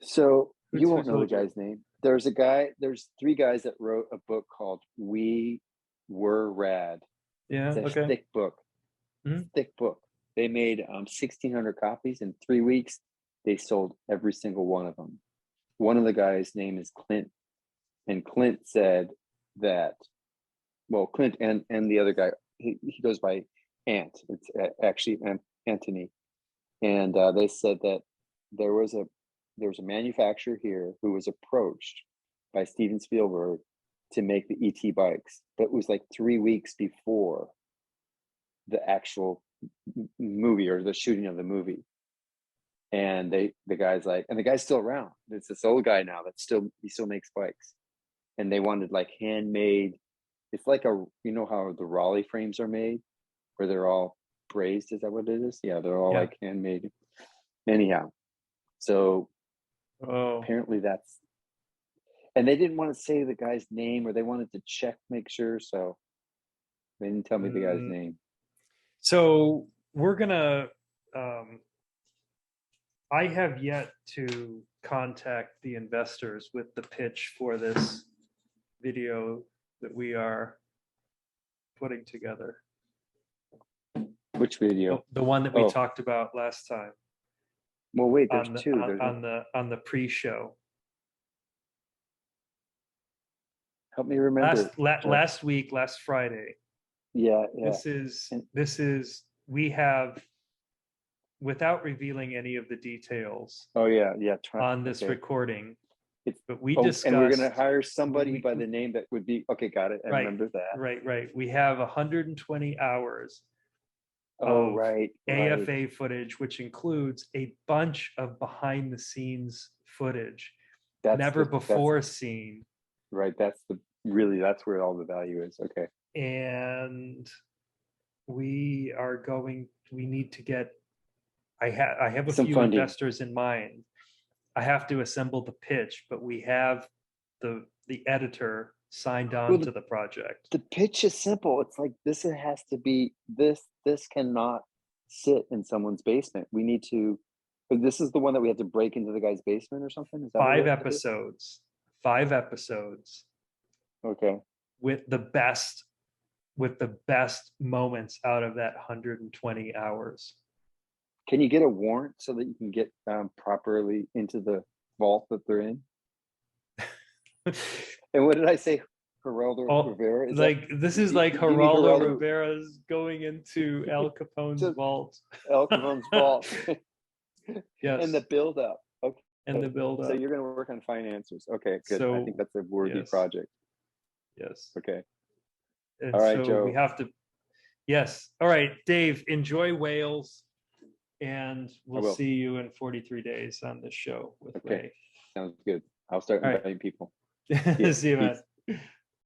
So you Who's won't know the over? guy's name. There's 3 guys that wrote a book called We Were Rad. Yeah, It's a okay. thick book. Mhm. Thick book. They made 1,600 copies in 3 weeks. They sold every single one of them. One of the guys' name is Clint, and Clint said that. Well, Clint and the other guy, he goes by Ant. It's actually Anthony, and they said that there was a manufacturer here who was approached by Steven Spielberg to make the ET bikes, but it was like 3 weeks before the actual movie or the shooting of the movie. And the guy's still around. It's this old guy now he still makes bikes, and they wanted like handmade. It's like you know how the Raleigh frames are made, where they're all brazed. Is that what it is? Yeah, they're all like handmade. Anyhow, so apparently that's, and they didn't want to say the guy's name, or they wanted to make sure. So they didn't tell me the guy's name. So we're gonna. I have yet to contact the investors with the pitch for this video that we are putting together. Which video? The one that we talked about last time. Well, wait, there's on the, 2. on the pre-show. Help me remember. Last week, last Friday. Yeah. This is we have, without revealing any of the details. Oh yeah. On this recording. But we discussed, and we're going to hire somebody by the name that would be okay. Got it. I remember that. Right. We have 120 hours. Oh, of right. AFA footage, which includes a bunch of behind the scenes footage, never before seen. Right. That's where all the value is. Okay. And we need to get. I have a Some few funding. investors in mind. I have to assemble the pitch, but we have the editor signed on to the project. The pitch is simple. It's like this. It has to be this. This cannot sit in someone's basement. We need to. This is the one that we have to break into the guy's basement or something. Is that 5 episodes? 5 episodes. Okay. With the best moments out of that 120 hours. Can you get a warrant so that you can get properly into the vault that they're in? And what did I say? Geraldo Rivera? This is like Geraldo Rivera's going into Al Capone's vault. Al Capone's vault. Yes. And the build up. Okay. And the build up. So you're going to work on finances. Okay, good. So, I think that's a worthy project. Yes. Okay. And all right, so Joe. We have to. Yes. All right, Dave. Enjoy Wales, and we'll see you in 43 days on this show with Ray. Sounds good. I'll start inviting people. See you, man.